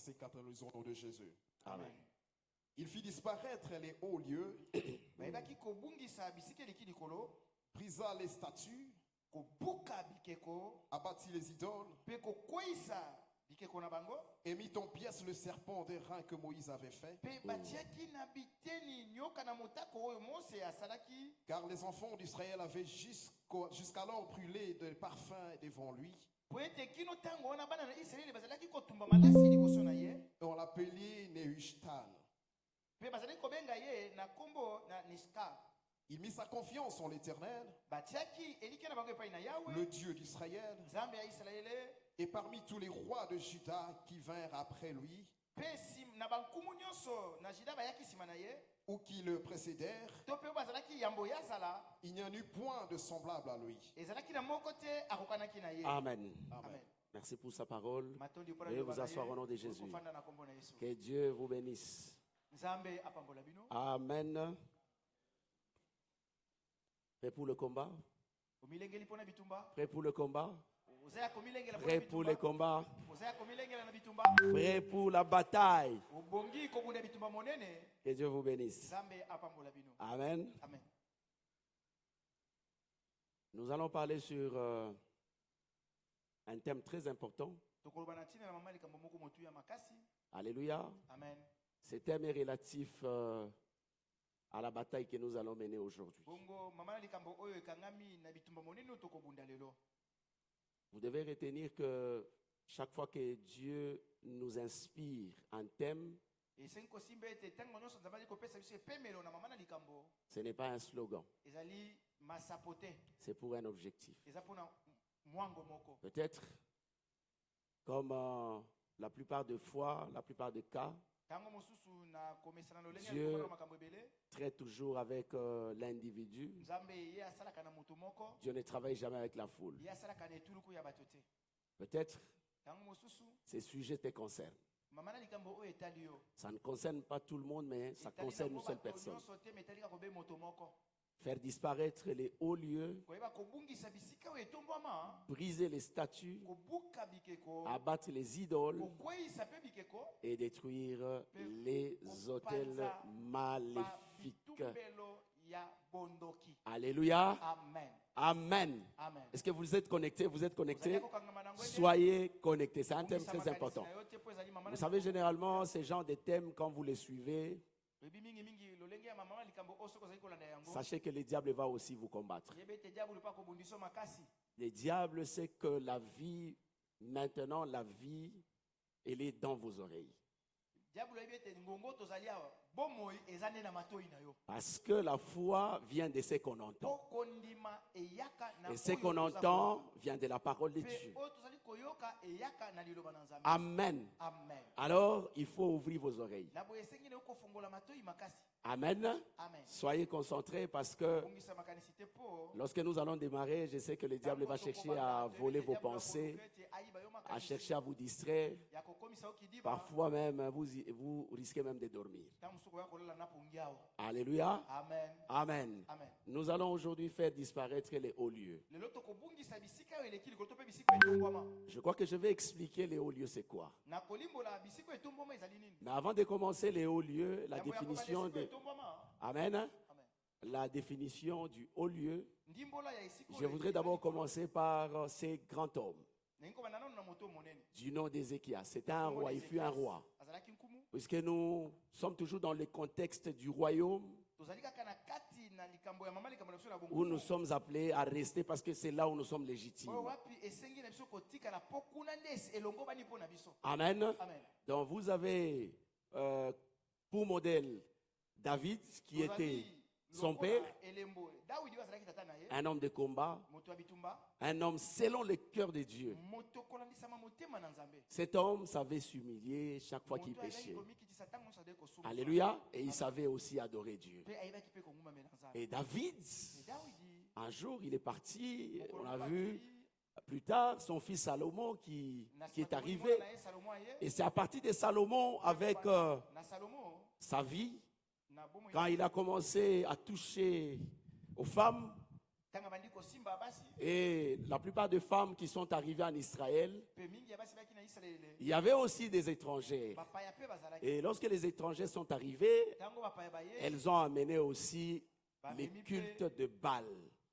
Verset 4, nous lisons au nom de Jésus. Amen. Il fit disparaître les hauts lieux, Bayebaki kobungisa bisika eleki likolo, brisa les statues, kobuka bikeko, abattit les idoles, pe kokweyisa bikeko na bango, et mit en pièces le serpent des reins que Moïse avait fait. pe batiaki na biteni nyoka na motako oyo Mose asalaki, Car les enfants d'Israël avaient jusqu'alors brûlé de parfums devant lui. po ete kino ntango wana bana na Israeli bazalaki kotumba malasi liboso na ye, Et on l'appelait Nehushtan. pe bazalaki kobenga ye na kombo na Niska. Il mit sa confiance en l'Éternel, Batiaki eliki na bango epai na Yawe, le Dieu d'Israël, Nzambe ya Israele, et parmi tous les rois de Juda qui vinrent après lui, pe na bankumu nyonso na Juda bayaki nsima na ye, ou qui le précédèrent, to pe bazalaki yambo ya zala, il n'y en eut point de semblable à lui. ezalaki na moko te akokanaki na ye. Amen. Amen. Merci pour sa parole. Matondi mpona Veuillez liloba vous na asseoir ye, au nom de Jésus. okofanda na kombo na Yesu. Que Dieu vous bénisse. Nzambe apambola bino. Amen. Prêt pour le combat? Omilengeli mpona bitumba. Prêt pour le combat? Ozaya komilengela mpona Prêt pour les bitumba. combats? Ozaya komilengela na bitumba. Prêt pour la bataille? Obongi kobunda bitumba monene. Que Dieu vous bénisse. Nzambe apambola bino. Amen. Amen. Nous allons parler sur un thème très important. Tokoloba na ntina na mama likambo moko motu ya makasi. Alléluia. Amen. Ce thème est relatif à la bataille que nous allons mener aujourd'hui. Bongo mama likambo oyo ekangami na bitumba monene tokobunda lelo. Vous devez retenir que chaque fois que Dieu nous inspire un thème, Esenko simbe ete tango nyonso nzambe ali kopesa biso epemelo na mama na likambo. ce n'est pas un slogan, Ezali masapote. c'est pour un objectif. Eza pona mwango moko. Peut-être, comme la plupart des fois, la plupart des cas, Tango mosusu na komesana lolenge Dieu ya makambo ebele. traite toujours avec l'individu. Nzambe ye asalaka na mutu moko. Dieu ne travaille jamais avec la foule. Ye asalaka na etuluku ya bato te. Peut-être, Tango mosusu ces sujets te concernent. mama na likambo oyo etali yo. Ça ne concerne pas tout le monde, mais ça Etali concerne na une seule bato personne. nyonso te, mais etali kaka kobe moto moko. Faire disparaître les hauts lieux, Koyeba kobungisa bisika oyo etombwama. briser les statues, Kobuka bikeko. abattre les idoles Kokweyisa pe bikeko. et détruire les hôtels maléfiques. Bitumbelo ya bondoki. Alléluia. Amen. Amen. Amen. Est-ce que vous êtes connectés? Vous êtes connectés? Ozali kokangama na ngwende. Soyez connectés. C'est un thème Bungisa très makanisi important. na yo te po ezali mama na Vous savez, likambo. généralement, ces genres de thèmes, quand vous les suivez, Loyebi mingi lolenge ya mama na likambo oyo soki ozali kolanda yango. sachez que le diable va aussi vous combattre. Yebe ete diabolo pa kobundisa makasi. Le diable sait que la vie, maintenant, la vie, elle est dans vos oreilles. Diabolo yebi ete ngongo tozali awa. Bomoi eza nde na matoi na yo. Parce que la foi vient de ce qu'on entend. Okondima eyaka na Et ce oyo qu'on toza entend vient de la parole de koyoka. Pe Dieu. oyo tozali koyoka eyaka na liloba na Nzambe. Amen. Amen. Alors, il faut ouvrir vos oreilles. Na boye esengi na yo kofongola matoi makasi. Amen. Amen. Soyez concentrés parce que Bongisa makanisi te po. lorsque nous allons démarrer, je sais que le diable va chercher à voler vos pensées, à chercher à vous distraire. Parfois même, vous risquez même de dormir. Alléluia. Amen. Amen. Amen. Nous allons aujourd'hui faire disparaître les hauts lieux. Lelo tokobungisa bisika oyo eleki likolo to pe bisika etombwama. Je crois que je vais expliquer les hauts lieux, c'est quoi. Na kolimbola bisika etombwama ezali nini? Mais avant de commencer les hauts lieux, la Yango ya définition kokanga de... esika etombwama. Amen. Amen. La définition du haut lieu. Ndimbola ya esika Je oyo voudrais ezali d'abord likolo. commencer par ces grands hommes Nengi kobanda nano na moto monene. du nom d'Ézéchias. C'était un roi, il fut un roi. Azalaki nkumu. Puisque nous sommes toujours dans le contexte du royaume Tozali kaka na kati na likambo ya mama likambo na biso na bongo. où nous sommes appelés à rester parce que c'est là où nous sommes légitimes. Oyo wapi esengi na biso kotika na po kuna nde elongo bani po na biso. Amen. Amen. Donc vous avez pour modèle David qui était son père, Elembo. Daudi azalaki tata na ye. un homme de combat, Moto ya bitumba. un homme selon le cœur de Dieu. Moto kolandisama motema na Nzambe. Cet homme savait s'humilier chaque fois qu'il Moto azalaki péchait. komikitisa tango nyonso azali kosuka. Alléluia. Et il savait aussi adorer Dieu. Pe ayebaki pe kongumamela Nzambe. Et David, Et Daudi, un jour, il est parti. On a mokolo vu mobaki, plus tard son fils Salomon qui na est nsima arrivé. tomoni mwana na ye Salomo aye. Et c'est à partir de Salomon, avec Na Salomo, sa vie, na bomoi quand il a commencé à toucher aux femmes, Tanga bandi kosimba basi. Et la plupart des femmes qui sont arrivées en Israël, Pe mingi ya basi baki na Israël. il y avait aussi des étrangers. Bapaya pe bazalaki. Et lorsque les étrangers sont arrivés, Tango bapaya baye. elles ont amené aussi les cultes de Baal.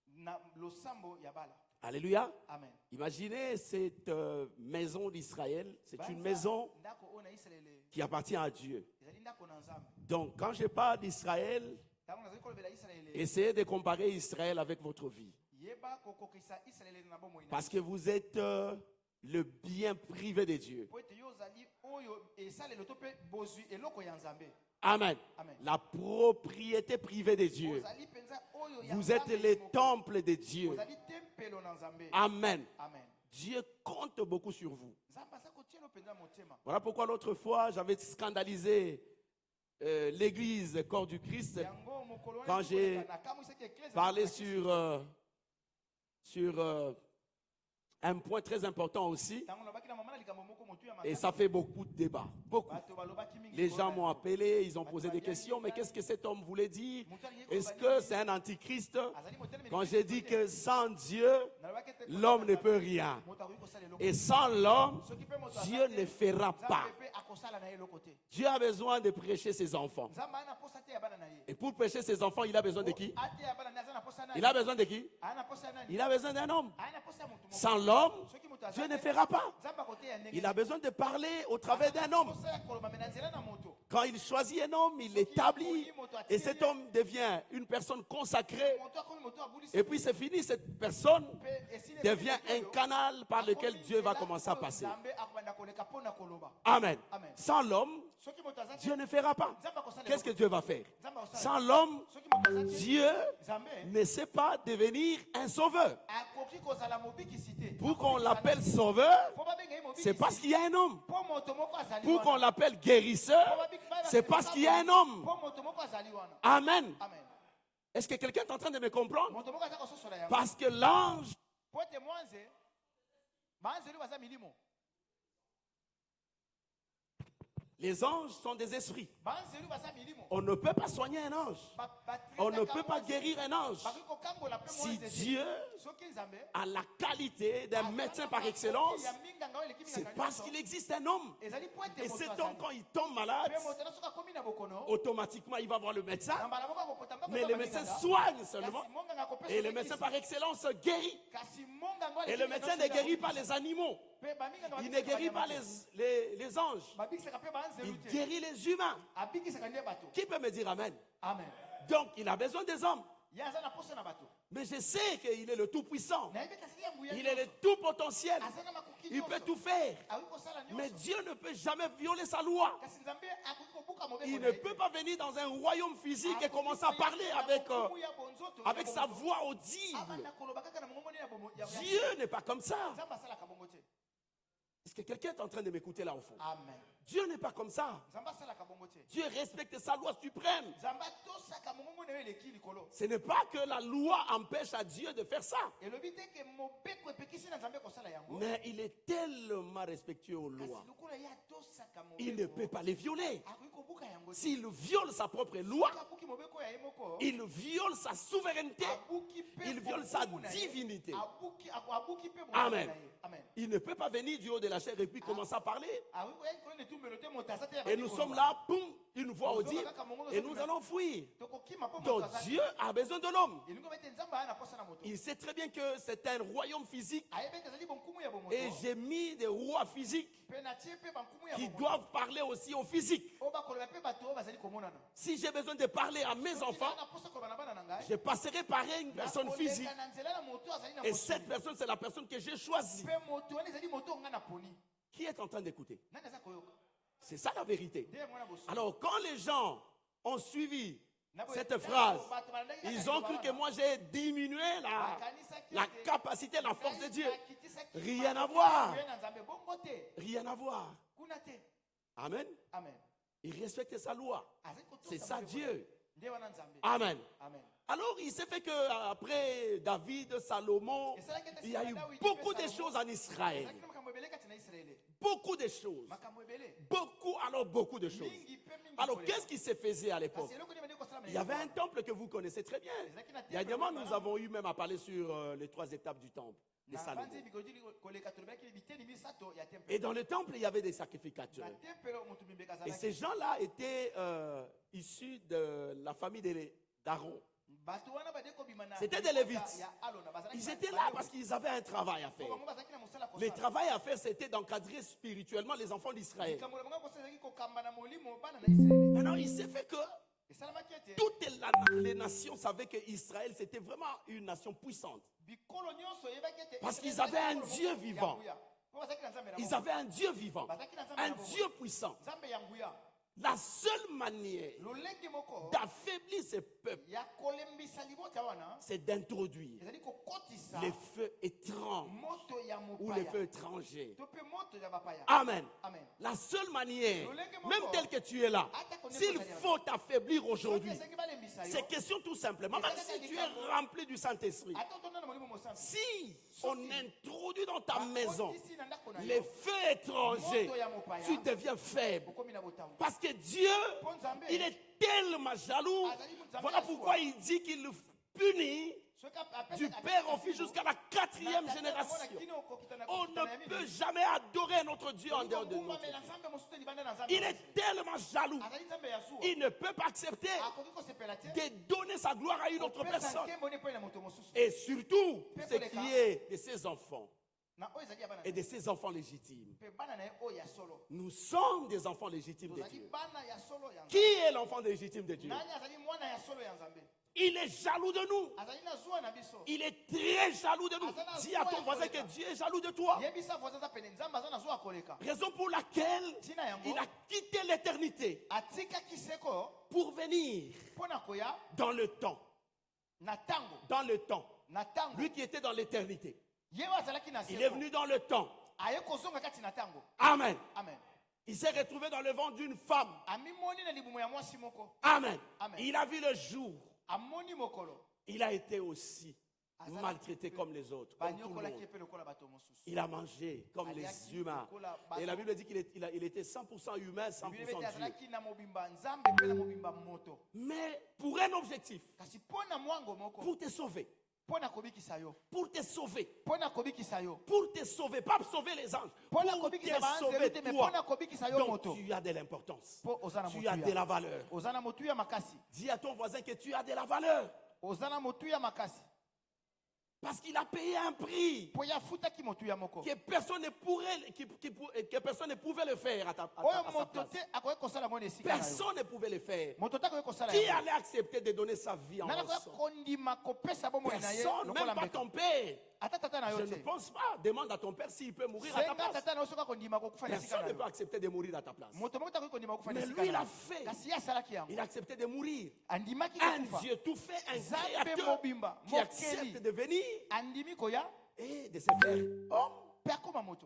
Na losambo ya bala. Alléluia. Amen. Imaginez cette maison d'Israël. C'est une Banza, maison ndako ona Israël. qui appartient à Dieu. Ezali ndako na Nzambe. Donc, quand je parle d'Israël, Tango nazali kolobela Israël. essayez de comparer Israël avec votre vie. Yeba kokokisa Israël na bomo ina. Parce que vous êtes le bien privé de Dieu. Po ete yo zali oyo esalelo to pe bozwi eloko ya Nzambe. Amen. Amen. La propriété privée de Dieu. Ozali penza oyo ya Vous êtes Nzambe les moko. temples de Dieu. Ozali tempelo na Nzambe. Amen. Amen. Dieu compte beaucoup sur vous. Nzambe asa kotielo penza motema. Voilà pourquoi l'autre fois, j'avais scandalisé l'église corps du Christ Yango mokolo quand j'ai parlé sur sur un point très important aussi. Et ça fait beaucoup de débats. Beaucoup. Les gens m'ont appelé, ils ont posé des questions. Mais qu'est-ce que cet homme voulait dire? Est-ce que c'est un antichrist? Quand j'ai dit que sans Dieu, l'homme ne peut rien. Et sans l'homme, Dieu ne fera pas. Dieu a besoin de prêcher ses enfants. Et pour prêcher ses enfants, il a besoin de qui? Il a besoin de qui? Il a besoin d'un homme. Sans l'homme, Dieu ne fera pas. Il a besoin de parler au travers d'un homme. Quand il choisit un homme, il l'établit. Et cet homme devient une personne consacrée. Et puis c'est fini, cette personne devient un canal par lequel Dieu va commencer à passer. Amen. Sans l'homme, Dieu ne fera pas. Qu'est-ce que Dieu va faire? Sans l'homme, Dieu ne sait pas devenir un sauveur. Pour qu'on l'appelle sauveur, c'est parce qu'il y a un homme. Pour qu'on l'appelle guérisseur, c'est parce qu'il y a un homme. Amen. Est-ce que quelqu'un est en train de me comprendre? Parce que l'ange, les anges sont des esprits. On ne peut pas soigner un ange. On ne peut pas guérir un ange. Si Dieu a la qualité d'un médecin par excellence, c'est parce qu'il existe un homme. Et cet homme, quand il tombe malade, automatiquement, il va voir le médecin. Mais le médecin soigne seulement. Et le médecin par excellence guérit. Et le médecin ne guérit pas les animaux. Il ne guérit pas les anges. Il guérit les humains. Qui peut me dire amen? Donc, il a besoin des hommes. Mais je sais qu'il est le tout-puissant. Il est le tout-potentiel. Il peut tout faire. Mais Dieu ne peut jamais violer sa loi. Il ne peut pas venir dans un royaume physique et commencer à parler avec sa voix audible. Dieu n'est pas comme ça. Est-ce que quelqu'un est en train de m'écouter là au fond? Amen. Dieu n'est pas comme ça. Dieu respecte sa loi suprême. Ce n'est pas que la loi empêche à Dieu de faire ça. Mais il est tellement respectueux aux lois. Il ne peut pas les violer. S'il viole sa propre loi, il viole sa souveraineté. Il viole sa divinité. Amen. Il ne peut pas venir du haut de la chair et puis commencer à parler. Et nous sommes là, boum, une voix audible, et nous allons fuir. Donc Dieu a besoin de l'homme. Il sait très bien que c'est un royaume physique. Et j'ai mis des rois physiques qui doivent parler aussi au physique. Si j'ai besoin de parler à mes enfants, je passerai par une personne physique. Et cette personne, c'est la personne que j'ai choisie. Qui est en train d'écouter? C'est ça la vérité. Alors quand les gens ont suivi cette phrase, ils ont cru que moi j'ai diminué la capacité, la force de Dieu. Rien à voir. Rien à voir. Amen. Il respecte sa loi. C'est ça Dieu. Amen. Alors il s'est fait qu'après David, Salomon, il y a eu beaucoup de choses en Israël. Beaucoup de choses. Beaucoup de choses. Alors qu'est-ce qui se faisait à l'époque? Il y avait un temple que vous connaissez très bien. Dernièrement, nous avons eu même à parler sur les 3 étapes du temple. Et dans le temple, il y avait des sacrificateurs. Et ces gens-là étaient issus de la famille d'Aaron. C'était des Lévites. Ils étaient là parce qu'ils avaient un travail à faire. Le travail à faire, c'était d'encadrer spirituellement les enfants d'Israël. Maintenant, il s'est fait que toutes les nations savaient qu'Israël, c'était vraiment une nation puissante. Parce qu'ils avaient un Dieu vivant. Ils avaient un Dieu vivant. Un Dieu puissant. La seule manière d'affaiblir ces peuples, c'est d'introduire les feux étranges ou les feux étrangers. Amen. La seule manière, même tel que tu es là, s'il faut t'affaiblir aujourd'hui, c'est question tout simplement, même si tu es rempli du Saint-Esprit, si on introduit dans ta maison les feux étrangers, tu deviens faible. Parce que Dieu, il est tellement jaloux. Voilà pourquoi il dit qu'il punit du père au fils jusqu'à la 4e génération. On ne peut jamais adorer notre Dieu en dehors de nous. Il est tellement jaloux. Il ne peut pas accepter de donner sa gloire à une autre personne. Et surtout, ce qui est de ses enfants. Et de ses enfants légitimes. Nous sommes des enfants légitimes de Dieu. Qui est l'enfant légitime de Dieu? Il est jaloux de nous. Il est très jaloux de nous. Dis à ton voisin que Dieu est jaloux de toi. Raison pour laquelle il a quitté l'éternité pour venir dans le temps. Dans le temps. Lui qui était dans l'éternité. Il est venu dans le temps. Amen. Il s'est retrouvé dans le ventre d'une femme. Amen. Il a vu le jour. Il a été aussi maltraité comme les autres, comme tout le monde. Il a mangé comme les humains. Et la Bible dit qu'il était 100% humain, 100% Dieu. Mais pour un objectif, pour te sauver. Pour te sauver. Pour te sauver. Pas sauver les anges. Pour te sauver toi. Donc tu as de l'importance. Tu as de la valeur. Dis à ton voisin que tu as de la valeur. Parce qu'il a payé un prix que personne ne pouvait le faire à sa place. Personne ne pouvait le faire. Qui allait accepter de donner sa vie en rançon? Personne, même pas ton père. Je ne pense pas. Demande à ton père s'il peut mourir à ta place. Personne ne peut accepter de mourir à ta place. Mais lui, il a fait. Il a accepté de mourir. Un Dieu tout fait, un créateur qui accepte de venir et de se faire homme,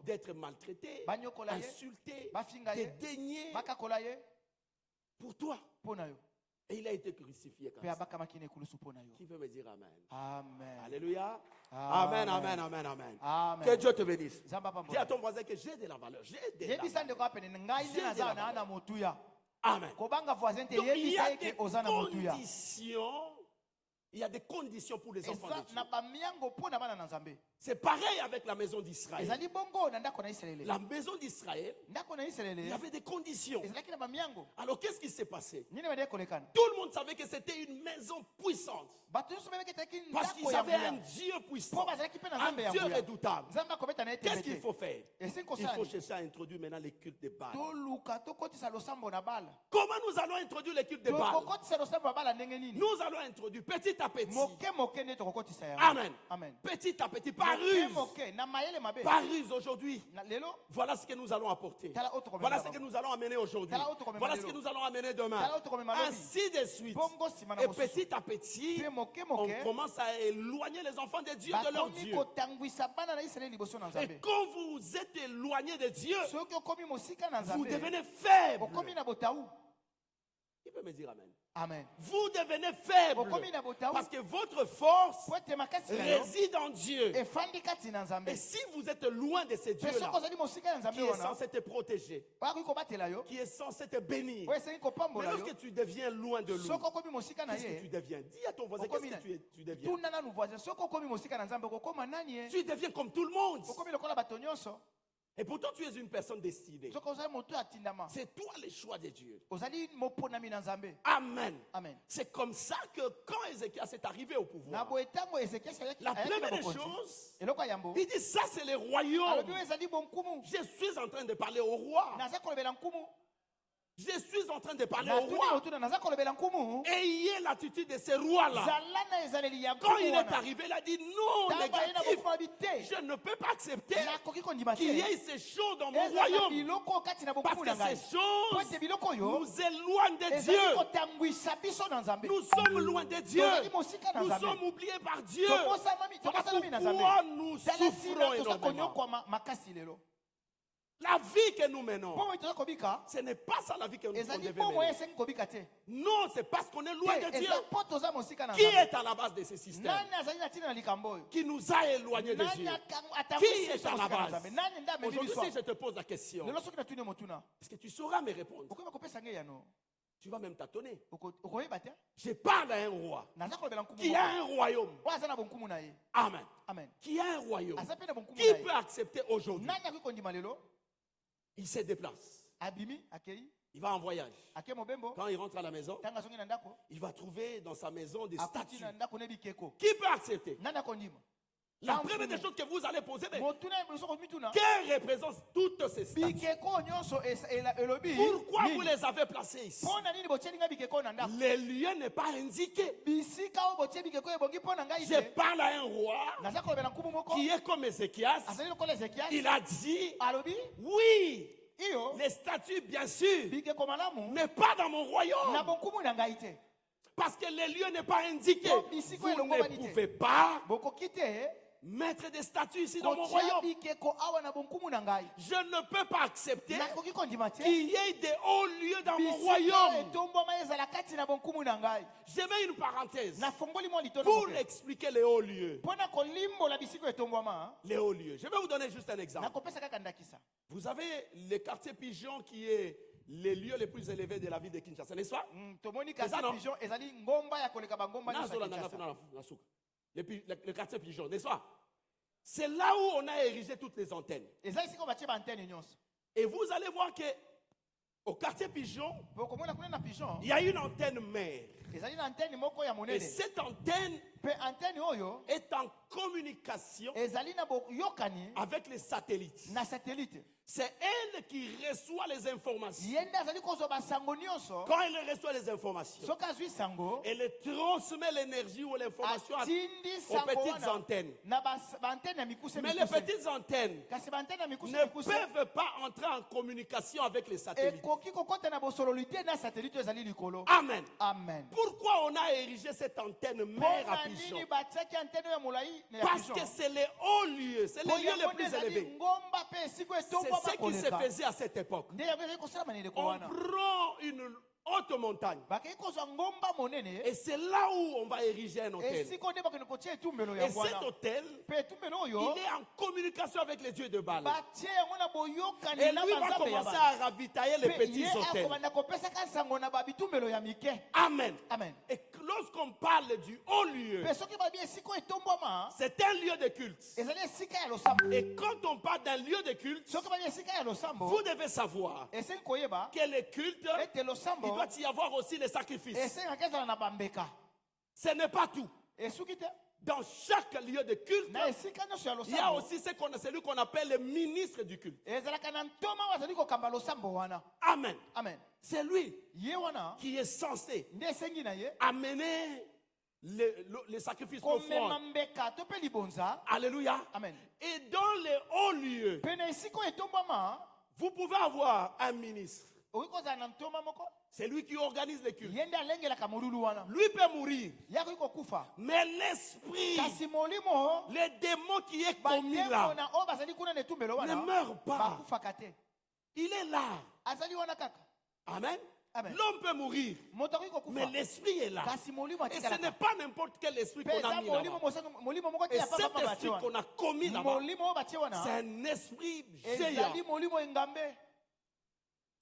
d'être maltraité, insulté, dédaigné pour toi. Et il a été crucifié comme ça. Qui peut me dire amen? Amen. Alléluia. Amen, amen, amen, amen. Amen. Que Dieu te bénisse. Dis à ton voisin que j'ai de la valeur. J'ai de la valeur. Amen. Donc, il y a des conditions. Il y a des conditions pour les enfants de Dieu. C'est pareil avec la maison d'Israël. La maison d'Israël, il y avait des conditions. Alors qu'est-ce qui s'est passé? Tout le monde savait que c'était une maison puissante. Parce qu'ils avaient un Dieu puissant, un Dieu redoutable. Qu'est-ce qu'il faut faire? Il faut chercher à introduire maintenant les cultes de Baal. Comment nous allons introduire les cultes de Baal? Nous allons introduire petit à petit. Amen. Petit à petit, par ruse aujourd'hui. Voilà ce que nous allons apporter. Voilà ce que nous allons amener aujourd'hui. Voilà ce que nous allons amener demain. Ainsi de suite. Et petit à petit, on commence à éloigner les enfants de Dieu de leur Dieu. Et quand vous êtes éloigné de Dieu, vous devenez faible. Il peux me dire amen? Amen. Vous devenez faible parce que votre force réside en Dieu. Et si vous êtes loin de ces dieux-là, qui est censé te protéger, qui est censé te bénir, mais lorsque tu deviens loin de lui, qu'est-ce que tu deviens? Dis à ton voisin, qu'est-ce que tu deviens? Tu deviens comme tout le monde. Et pourtant, tu es une personne destinée. C'est toi le choix de Dieu. Amen. Amen. C'est comme ça que quand Ézéchias est arrivé au pouvoir, la première des choses, il dit ça c'est le royaume. Je suis en train de parler au roi. Je suis en train de parler au roi. Ayez l'attitude de ce roi-là. Quand il est arrivé, il a dit non, négatif. Je ne peux pas accepter qu'il y ait ces choses dans mon royaume. Parce que ces choses nous éloignent de Dieu. Nous sommes loin de Dieu. Nous sommes oubliés par Dieu. Voilà pourquoi nous souffrons énormément. La vie que nous menons, ce n'est pas ça la vie que nous devons mener. Non, c'est parce qu'on est loin de Dieu. Qui est à la base de ce système? Qui nous a éloignés de Dieu? Qui est à la base? Aujourd'hui, si je te pose la question, est-ce que tu sauras me répondre? Tu vas même t'étonner. Je parle à un roi qui a un royaume. Amen. Qui a un royaume. Qui peut accepter aujourd'hui? Il se déplace. Il va en voyage. Quand il rentre à la maison, il va trouver dans sa maison des statues. Qui peut accepter? La première des choses que vous allez poser, quelle représente toutes ces statues? Pourquoi vous les avez placées ici? Le lieu n'est pas indiqué. Je parle à un roi qui est comme Ézéchias. Il a dit, oui, les statues bien sûr, mais pas dans mon royaume. Parce que le lieu n'est pas indiqué. Vous ne pouvez pas mettre des statues ici dans mon royaume. Je ne peux pas accepter qu'il y ait des hauts lieux dans mon royaume. Je mets une parenthèse pour expliquer les hauts lieux. Les hauts lieux. Je vais vous donner juste un exemple. Vous avez le quartier Pigeon qui est les lieux les plus élevés de la ville de Kinshasa, n'est-ce pas? C'est ça, non? Le quartier Pigeon, n'est-ce pas? C'est là où on a érigé toutes les antennes. Et vous allez voir que au quartier Pigeon, il y a une antenne mère. Et cette antenne est en communication avec les satellites. C'est elle qui reçoit les informations. Quand elle reçoit les informations, elle transmet l'énergie ou l'information aux petites antennes. Mais les petites antennes ne peuvent pas entrer en communication avec les satellites. Amen. Amen. Pourquoi on a érigé cette antenne mère à Pigeon? Parce que c'est les hauts lieux, c'est les lieux les plus élevés. C'est ce qui se faisait à cette époque. On prend une haute montagne. Et c'est là où on va ériger un hôtel. Et cet hôtel, il est en communication avec les dieux de Baal. Et lui va commencer à ravitailler les petits hôtels. Amen. Amen. Et lorsqu'on parle du haut lieu, c'est un lieu de culte. Et quand on parle d'un lieu de culte, vous devez savoir que le culte, il doit y avoir aussi les sacrifices. Ce n'est pas tout. Dans chaque lieu de culte, il y a aussi celui qu'on appelle le ministre du culte. Amen. Amen. C'est lui qui est censé amener les sacrifices l'offrande. Alléluia. Amen. Et dans les hauts lieux, vous pouvez avoir un ministre. C'est lui qui organise les cultes. Lui peut mourir. Mais l'esprit, les démons qui est commis là, ne meurt pas. Il est là. Amen. L'homme peut mourir, mais l'esprit est là. Et ce n'est pas n'importe quel esprit qu'on a mis là-bas. Et cet esprit qu'on a commis là-bas, c'est un esprit géant.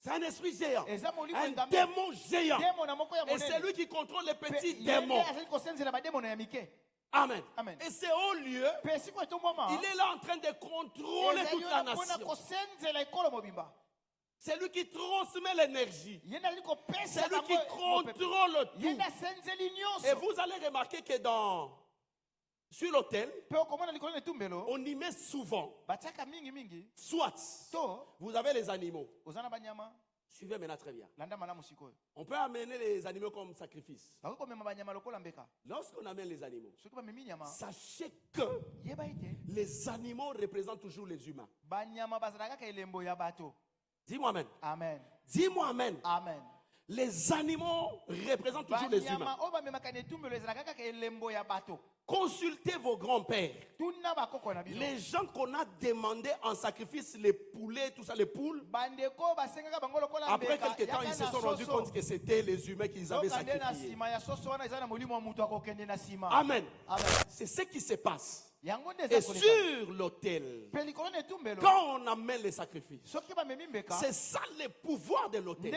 C'est un esprit géant. Un démon géant. Et c'est lui qui contrôle les petits démons. Amen. Et c'est au lieu, il est là en train de contrôler toute la nation. C'est lui qui transmet l'énergie. C'est lui qui contrôle tout. Et vous allez remarquer que sur l'autel, on y met souvent, soit vous avez les animaux. Suivez maintenant très bien. On peut amener les animaux comme sacrifice. Lorsqu'on amène les animaux, sachez que les animaux représentent toujours les humains. Dis-moi amen. Amen. Dis-moi amen. Amen. Les animaux représentent toujours les humains. Consultez vos grands-pères. Les gens qu'on a demandé en sacrifice, les poulets, tout ça, les poules. Après quelques temps, ils se sont rendus compte que c'était les humains qu'ils avaient sacrifiés. Amen. C'est ce qui se passe. Et sur l'autel, quand on amène les sacrifices, c'est ça le pouvoir de l'autel.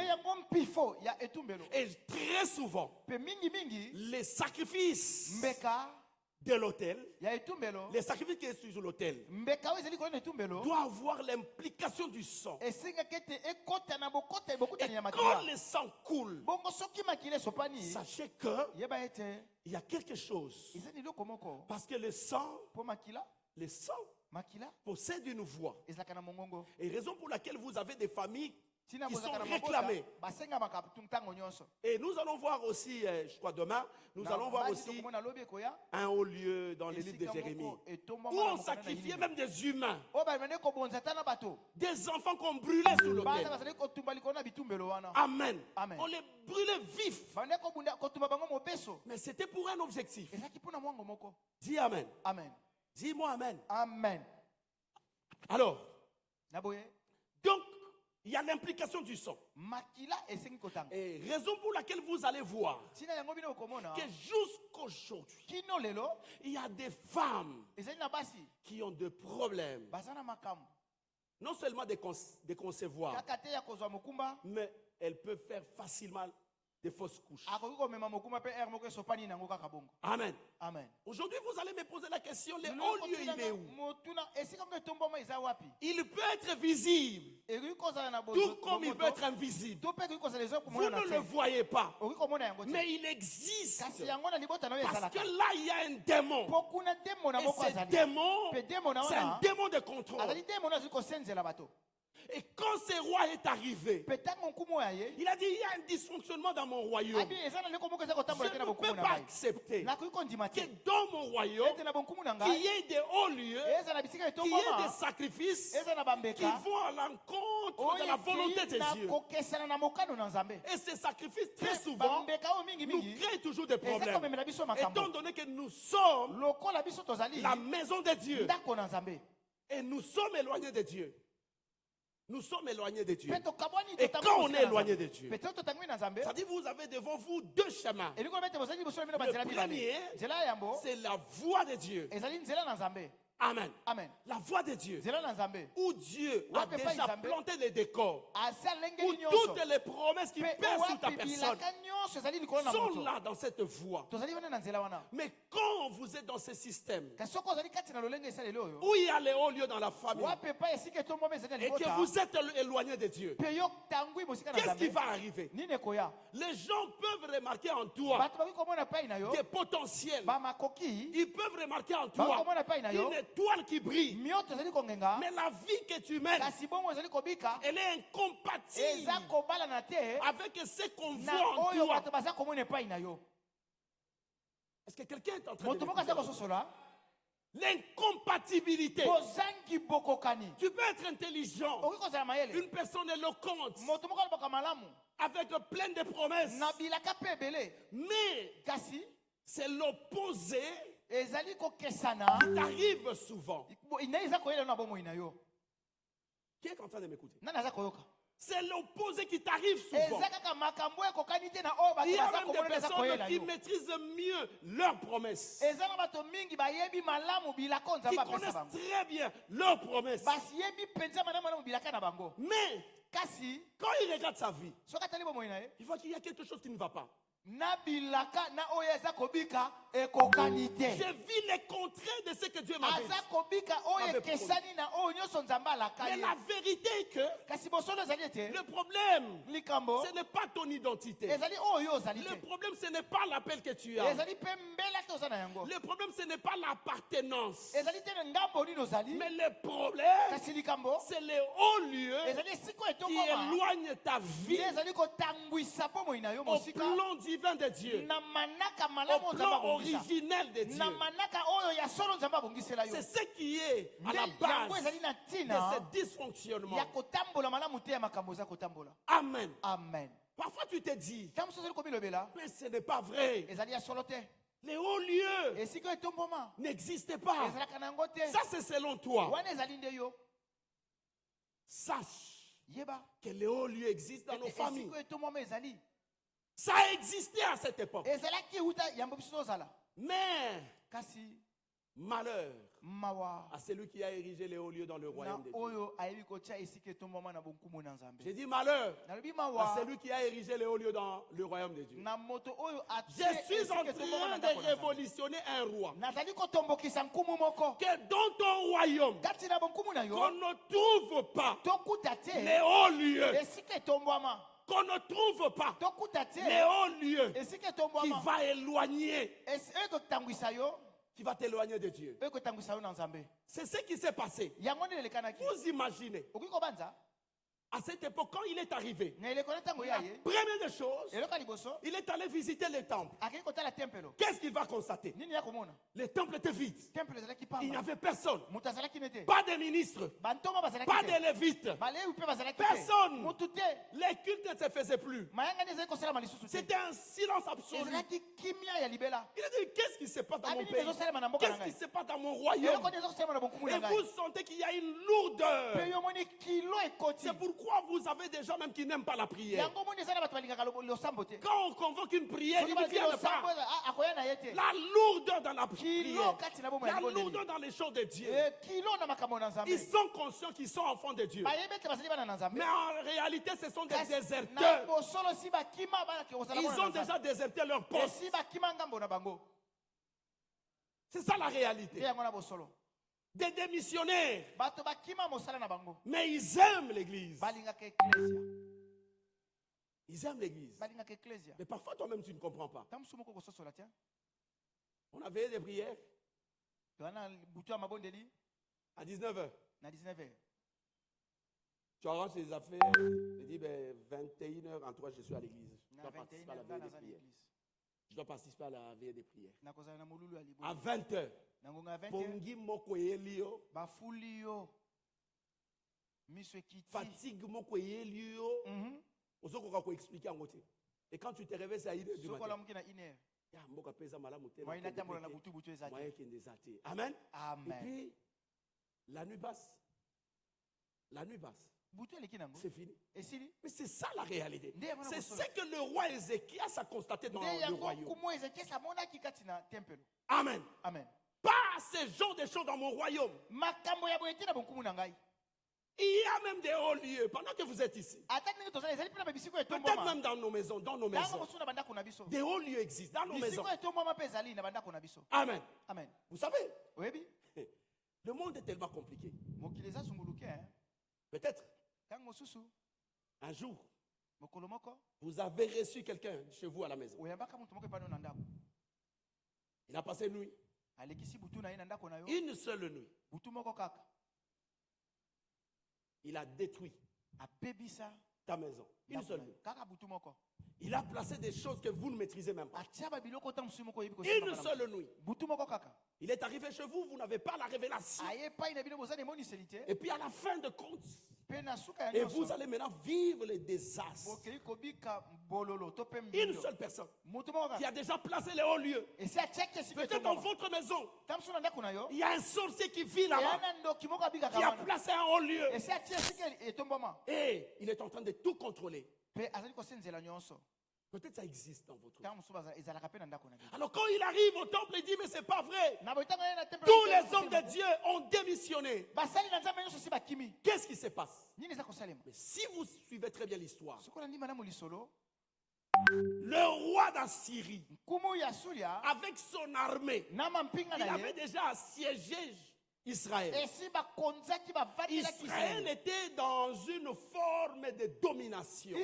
Et très souvent, les sacrifices de l'autel, les sacrifices qui sont sur l'autel, doivent avoir l'implication du sang. Et quand le sang coule, sachez que il y a quelque chose. Parce que le sang possède une voix. Et raison pour laquelle vous avez des familles qui sont réclamées. Et nous allons voir aussi, je crois demain, nous allons voir aussi un haut lieu dans les livres de Jérémie, où on sacrifiait même des humains, des enfants qu'on brûlait sous l'autel. Amen. On les brûlait vifs. Mais c'était pour un objectif. Dis amen. Dis-moi amen. Amen. Alors, donc, il y a l'implication du sang. Et raison pour laquelle vous allez voir que jusqu'aujourd'hui, il y a des femmes qui ont des problèmes. Non seulement de concevoir, mais elles peuvent faire facilement des fausses couches. Amen. Amen. Aujourd'hui, vous allez me poser la question, le haut lieu, il est où? Il peut être visible, tout comme il peut être invisible. Vous ne le voyez pas, mais il existe. Parce que là, il y a un démon. Et ce démon, c'est un démon de contrôle. Et quand ce roi est arrivé, il a dit, il y a un dysfonctionnement dans mon royaume. Je ne peux pas accepter que dans mon royaume, qu'il y ait des hauts lieux, qu'il y ait des sacrifices qui vont à l'encontre de la volonté de Dieu. Et ces sacrifices, très souvent, nous créent toujours des problèmes. Étant donné que nous sommes la maison de Dieu, et nous sommes éloignés de Dieu. Nous sommes éloignés de Dieu. Et quand on est éloigné de Dieu, ça dit vous avez devant vous deux chemins. Le premier, c'est la voie de Dieu. Amen. La voie de Dieu. Où Dieu a déjà planté les décors. Où toutes les promesses qui pèsent sur ta personne sont là dans cette voie. Mais quand vous êtes dans ce système où il y a les hauts lieux dans la famille et que vous êtes éloigné de Dieu, qu'est-ce qui va arriver? Les gens peuvent remarquer en toi des potentiels. Ils peuvent remarquer en toi une étoile qui brille. Mais la vie que tu mènes, elle est incompatible avec ce qu'on voit en toi. Est-ce que quelqu'un est en train de m'écouter? L'incompatibilité. Tu peux être intelligent, une personne éloquente, avec plein de promesses, mais c'est l'opposé qui t'arrive souvent. Qui est en train de m'écouter? C'est l'opposé qui t'arrive souvent. Il y a même des personnes qui maîtrisent mieux leurs promesses, qui connaissent très bien leurs promesses. Mais quand il regarde sa vie, il voit qu'il y a quelque chose qui ne va pas. Je vis les contraires de ce que Dieu m'a dit. Mais la vérité est que le problème, ce n'est pas ton identité. Le problème, ce n'est pas l'appel que tu as. Le problème, ce n'est pas l'appartenance. Mais le problème, c'est les hauts lieux qui éloignent ta vie au plan divin de Dieu, au plan originel de Dieu. C'est ce qui est à la base de ce dysfonctionnement. Amen. Amen. Parfois tu te dis, mais ce n'est pas vrai. Les hauts lieux n'existent pas. Ça, c'est selon toi. Sache que les hauts lieux existent dans nos familles. Ça a existé à cette époque. Mais malheur à celui qui a érigé les hauts lieux dans le royaume de Dieu. J'ai dit malheur à celui qui a érigé les hauts lieux dans le royaume de Dieu. Je suis en train de révolutionner un roi. Que dans ton royaume, qu'on ne trouve pas les hauts lieux. Qu'on ne trouve pas les hauts lieux qui va éloigner, qui va t'éloigner de Dieu. C'est ce qui s'est passé. Vous imaginez, à cette époque, quand il est arrivé, la première des choses, il est allé visiter le temple. Qu'est-ce qu'il va constater? Le temple était vide. Il n'y avait personne. Pas de ministres. Pas de lévites. Personne. Les cultes ne se faisaient plus. C'était un silence absolu. Il a dit, qu'est-ce qui se passe dans mon pays? Qu'est-ce qui se passe dans mon royaume? Et vous sentez qu'il y a une lourdeur. C'est pourquoi vous avez des gens même qui n'aiment pas la prière. Quand on convoque une prière, ils ne viennent pas. La lourdeur dans la prière, la lourdeur dans les choses de Dieu. Ils sont conscients qu'ils sont enfants de Dieu. Mais en réalité, ce sont des déserteurs. Ils ont déjà déserté leur poste. C'est ça la réalité. Des démissionnaires. Mais ils aiment l'église. Ils aiment l'église. Mais parfois toi-même tu ne comprends pas. On avait des prières à 19h. Tu arranges tes affaires. Je dis 21h en toi je suis à l'église. Je dois participer à la veille des prières. Je dois participer à la veille des prières. À 20h. Pongi moko elio. Fatigue moko elio. Ozokoka ko expliquer en côté. Et quand tu te réveilles c'est à 1h du matin. Amen. Amen. Et puis la nuit basse. La nuit basse. C'est fini. Mais c'est ça la réalité. C'est ce que le roi Ézéchias a constaté dans le royaume. Amen. Amen. Pas ce genre de choses dans mon royaume. Il y a même des hauts lieux pendant que vous êtes ici. Peut-être même dans nos maisons. Des hauts lieux existent dans nos maisons. Amen. Amen. Vous savez, le monde est tellement compliqué. Peut-être un jour, vous avez reçu quelqu'un chez vous à la maison. Il a passé une nuit. Une seule nuit. Il a détruit ta maison. Une seule nuit. Il a placé des choses que vous ne maîtrisez même pas. Une seule nuit. Il est arrivé chez vous, vous n'avez pas la révélation. Et puis à la fin de compte, Et vous allez maintenant vivre les désastres. Une seule personne qui a déjà placé les hauts lieux. Peut-être dans votre maison, il y a un sorcier qui vit là-bas, qui a placé un haut lieu. Et il est en train de tout contrôler. Peut-être ça existe dans votre vie. Alors quand il arrive au temple, il dit mais c'est pas vrai. Tous les hommes de Dieu ont démissionné. Qu'est-ce qui se passe? Mais si vous suivez très bien l'histoire, le roi d'Assyrie, avec son armée, il avait déjà assiégé Israël. Israël était dans une forme de domination,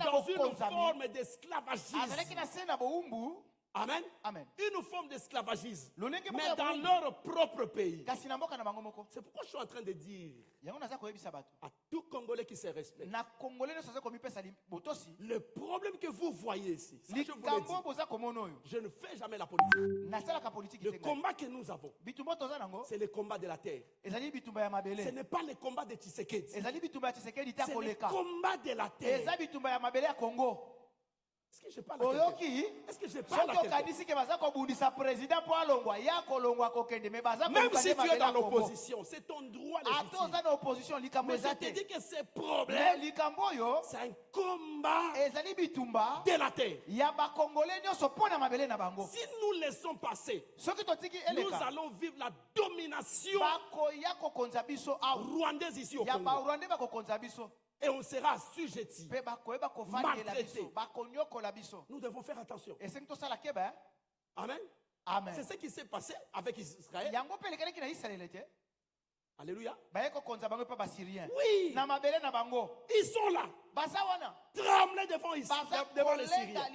dans une forme d'esclavagisme. Amen. Amen. Une forme d'esclavagisme, mais dans leur propre pays. C'est pourquoi je suis en train de dire à tout Congolais qui se respecte, le problème que vous voyez ici, ça, je ne fais jamais la politique. Le combat que nous avons, c'est le combat de la terre. Ce n'est pas le combat de Tshisekedi. C'est le combat de la terre. Est-ce que je parle à quelqu'un? Est-ce que je parle à quelqu'un? Même si tu es dans l'opposition, c'est ton droit légitime. Mais je te dis que ce problème, c'est un combat de la terre. Si nous laissons passer, nous allons vivre la domination rwandaise ici au Congo. Et on sera assujetti, maltraité. Nous devons faire attention. Amen. Amen. C'est ce qui s'est passé avec Israël. Alléluia. Oui. Ils sont là, tremblés devant les Syriens.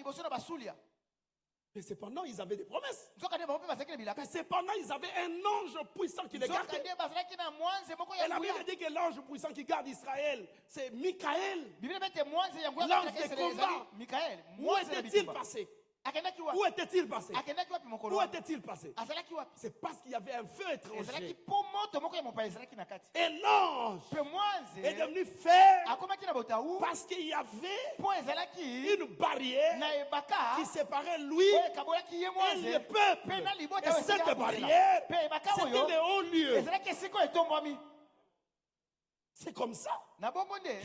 Mais cependant, ils avaient des promesses. Mais cependant, ils avaient un ange puissant qui les gardait. Et la Bible dit que l'ange puissant qui garde Israël, c'est Michael. L'ange des combats. Où était-il passé? Où était-il passé? Où était-il passé? C'est parce qu'il y avait un feu étranger. Et l'ange est devenu faible parce qu'il y avait une barrière qui séparait lui et le peuple. Et cette barrière, c'était le haut lieu. C'est comme ça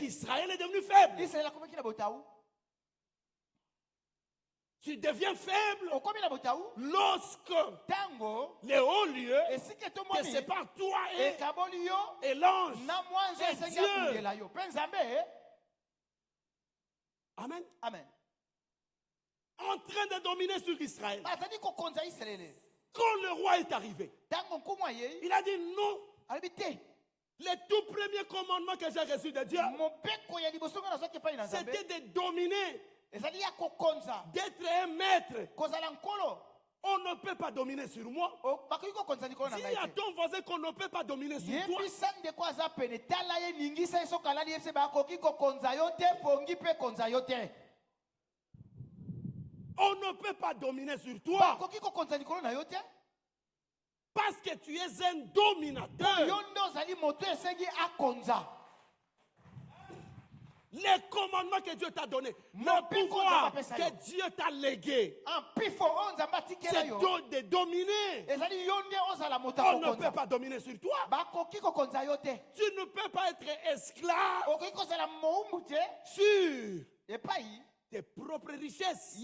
qu'Israël est devenu faible. Tu deviens faible lorsque les hauts lieux te séparent toi et l'ange et Dieu. Amen. Amen. En train de dominer sur Israël. Quand le roi est arrivé, il a dit non. Le tout premier commandement que j'ai reçu de Dieu, c'était de dominer. D'être un maître. On ne peut pas dominer sur moi. Dis à ton voisin qu'on ne peut pas dominer sur toi. On ne peut pas dominer sur toi. Parce que tu es un dominateur. Les commandements que Dieu t'a donnés, le pouvoir que Dieu t'a légué, c'est de dominer. On ne peut pas dominer sur toi. Tu ne peux pas être esclave sur tes propres richesses.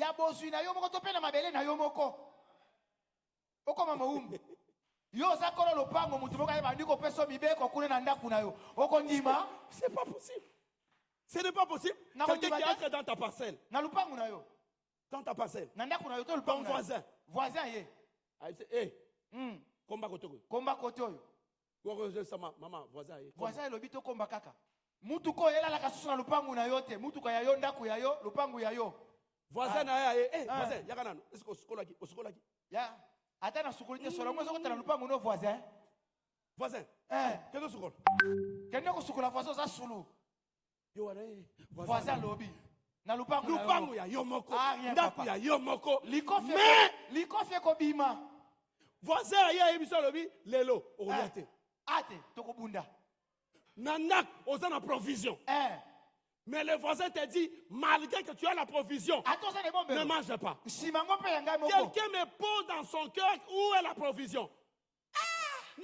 C'est pas possible. Ce n'est pas possible. Quelqu'un qui entre dans ta parcelle. Dans ta parcelle. Ton voisin. Il dit, hé, combat koto. Maman, voisin. Voisin est l'obito combat kaka. Mutuko yela la kasusu na lupangu na yote. Mutuko ya yo ndaku ya yo, lupangu ya yo. Voisin na ya, voisin, yaka nanu. Est-ce que osukola ki? Ya. Ata na sukulite solo mwezo kota na lupangu no voisin. Voisin. Kendo sukol. Kendo ko sukula voisin za sulu. Voisin lobby. Na lupangu ya yomoko. Ndaku ya yomoko. Likofie ko bima. Voisin ya ebiso lobby lelo oriate. Ate toko bunda. Nanak, aux en provision. Mais le voisin te dit, malgré que tu as la provision, ne mange pas. Quelqu'un me pose dans son cœur où est la provision.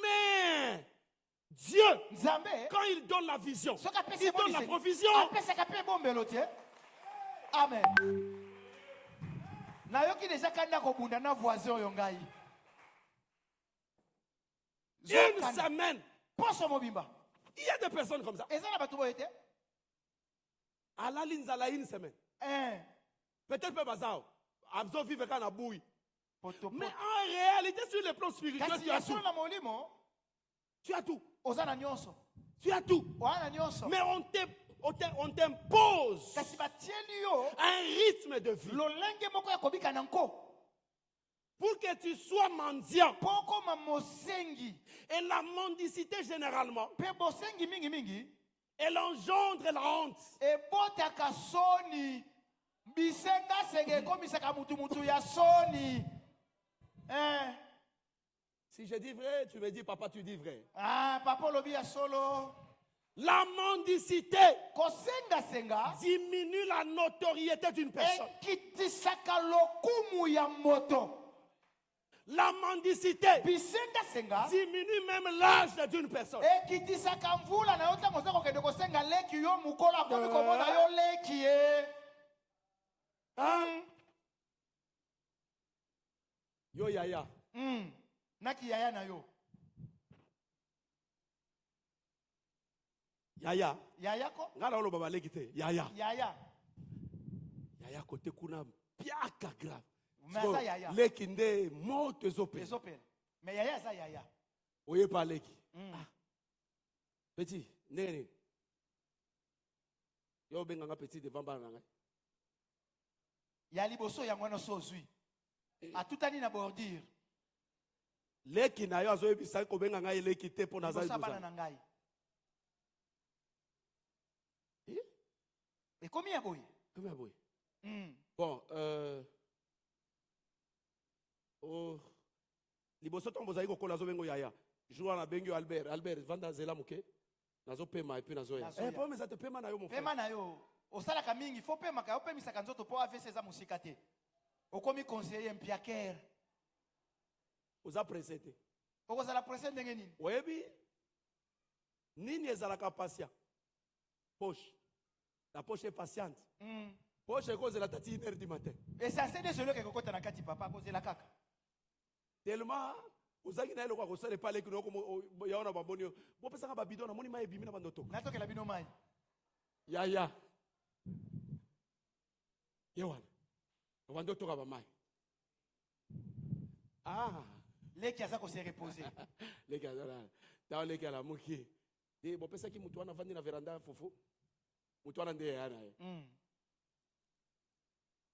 Mais Dieu, quand il donne la vision, il donne la provision. Amen. Nayoki déjà kanda kobunda na voisin oyo ngai. Une semaine. Poso mobimba. Il y a des personnes comme ça. Ezana batu boyete. Ala linzala une semaine. Peut-être pas bazao. Abso vivre quand na bouille. Mais en réalité sur le plan spirituel tu as tout. Tu as tout. Ozana nyonso. Tu as tout. Wana nyonso. Mais on t'impose un rythme de vie pour que tu sois mendiant. Et la mendicité généralement, elle engendre la honte. Si je dis vrai, tu me dis papa, tu dis vrai. Ah, papa lobi a solo. La mendicité diminue la notoriété d'une personne. La mendicité diminue même l'âge d'une personne. Yo yaya. Naki yaya na yo. Yaya. Yaya ko? Ngala olo baba lekite. Yaya. Yaya. Yaya kote kuna piaka grave. Masa yaya. Lekinde moto ezope. Ezope. Mais yaya za yaya. Oye pa leki. Petit, nene. Yo benga nga petit devant bana nga. Ya liboso ya ngwana so zui. Atutani na bordure. Leki na yo azo ebisa ko benga nga leki te po na za liboso bana na ngai. Et combien boy? Combien boy? Bon, liboso tombo zaiko kola zo bengo yaya. Joua na bengo Albert vanda zela muke. Nazo pema et puis nazo ya. Pas mais ça te pema na yo mon frère. Pema na yo. Osala ka mingi faut pema ka opemisa ka nzoto po ave seza musika te. Okomi conseiller mpiaker. Oza presete. Okozala presete ndenge nini? Oyebi nini ezalaka patient. Poche. La poche est patiente. Poche est cause de la tati 1h du matin. Et ça c'est désolé que kokota na kati papa cause la kaka. Tellement ozaki na eloko ko sale pale kino ko yaona baboni bo pesa ka babidon na moni mai bimi na bandoto. Na to ke la bino mai. Ya. Yewan. Bandoto ka ba mai. Leki aza ko se reposer. Leki aza. Ta leki ala muki. Et bo pesa ki mutu wana vandi na veranda fofo. Mutu wana nde yana.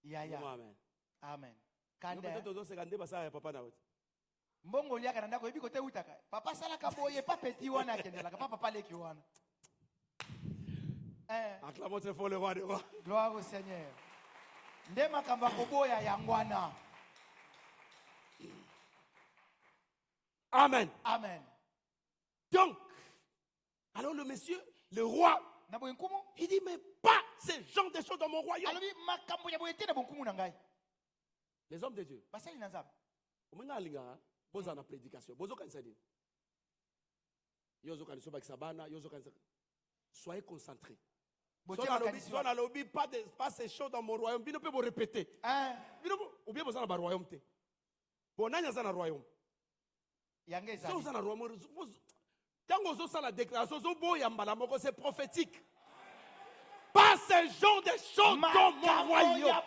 Yaya. Amen. Amen. Kanda. Peut-être ozo sekande basa ya papa na wote. Mbongo liaka ndako ebi kote utaka. Papa sala ka boye pa petit wana kendela ka papa leki wana. Acclamons très fort le roi des rois. Gloire au Seigneur. Ndema kamba koboya yangwana. Amen. Amen. Donc, alors le monsieur, le roi, il dit mais pas ce genre de choses dans mon royaume. Les hommes de Dieu. Boza na prédication. Bozo kanisani. Yozo kaniso bakisabana, yozo kanisani. Soyez concentrés. Soit la lobby pas ces choses dans mon royaume. Bino peut vous répéter. Ou bien boza na ba royaume te. Bonanya za na royaume. Yangé za. So za na royaume. Tango zo sa la déclaration zo boya mbala moko c'est prophétique. Pas ce genre de choses dans mon royaume.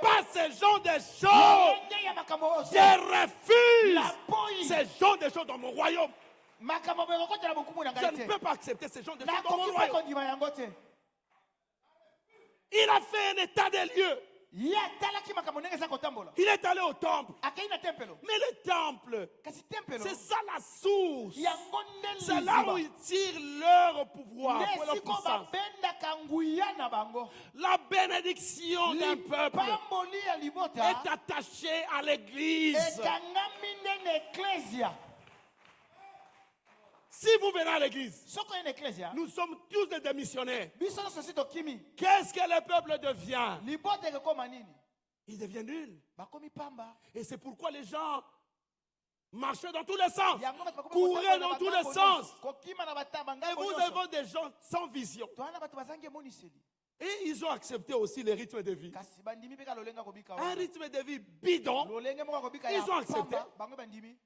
Pas ce genre de choses. Je refuse ce genre de choses dans mon royaume. Je ne peux pas accepter ce genre de choses dans mon royaume. Il a fait un état des lieux. Il est allé au temple. Mais le temple, c'est ça la source. C'est là où ils tirent leur pouvoir, leur puissance. La bénédiction d'un peuple est attachée à l'église. Si vous venez à l'église, Soko une église, nous sommes tous des démissionnaires. biso sosi to kimi. Qu'est-ce que le peuple devient? Libote ke koma nini? Il devient nul. Bakomi pamba. Et c'est pourquoi les gens marchaient dans tous les sens, couraient dans tous les sens. Et vous avez des gens sans vision. Et ils ont accepté aussi les rythmes de vie. Un rythme de vie bidon, ils ont accepté.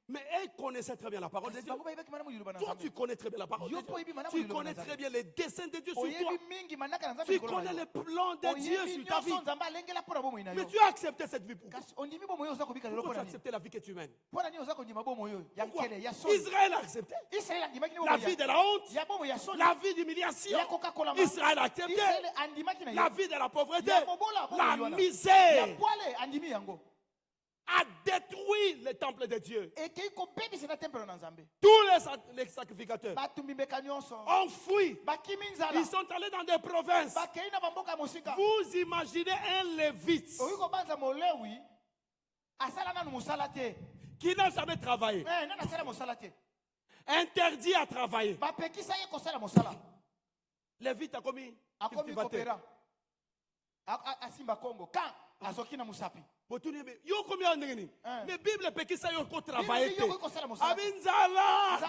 Mais eux connaissaient très bien la parole de Dieu. Toi, tu connais très bien la parole de Dieu. Tu connais très bien les desseins de Dieu sur toi. Tu connais les plans de Dieu sur ta vie. Mais tu as accepté cette vie pour toi. Pourquoi tu as accepté la vie que tu mènes? Pourquoi? Israël a accepté la vie de la honte, la vie d'humiliation. Israël a accepté la vie de la pauvreté, la misère, a détruit le temple de Dieu. Tous les sacrificateurs ont fui. Ils sont allés dans des provinces. Vous imaginez un lévite qui n'a jamais travaillé, interdit à travailler. Lévite a commis cultivateur. Asimba Congo quand azoki na musapi. Yo combien on est? Mais Bible peut que ça yo ko travailler. Abinzala.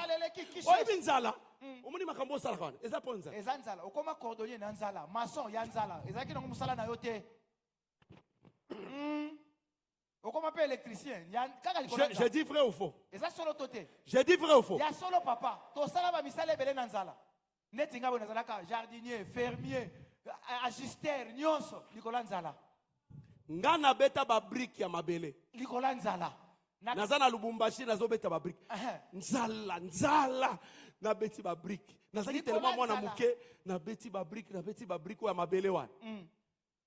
Abinzala. Omoni makambo sala kana. Eza ponza. Eza nzala. Okoma cordonnier na nzala, maçon ya nzala. Ezaki na musala na yote. Okoma pe électricien. Kaka likola. Je dis vrai ou faux? Eza solo toté. Je dis vrai ou faux? Ya solo papa. To sala ba misala ebele na nzala. Neti ngabo na zalaka jardinier, fermier, agister, nyonso likola nzala. Ngana beta ba brique ya mabele. Likola nzala. Nazana Lubumbashi nazo beta ba brique. Nzala na beti ba brique. Nazaki tellement mwana muke na beti ba brique ya mabele wana.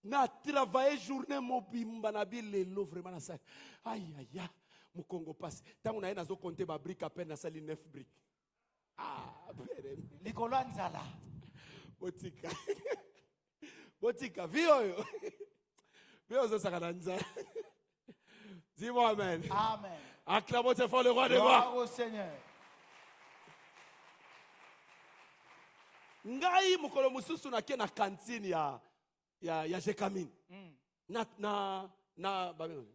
Na travailler journée mobimba na bilelo vraiment na ça. Aïe aïe aïe. Mu Congo passe. Tangu na nazo compter ba brique à peine na sali 9 briques. Ah, likolo nzala. Botika. Botika, vio. Vio zo sakana nzala. Dis-moi amen. Amen. Acclamons très fort le roi des rois. Gloire au Seigneur. Ngai mukolo mususu na ke na cantine ya Jekamine. Na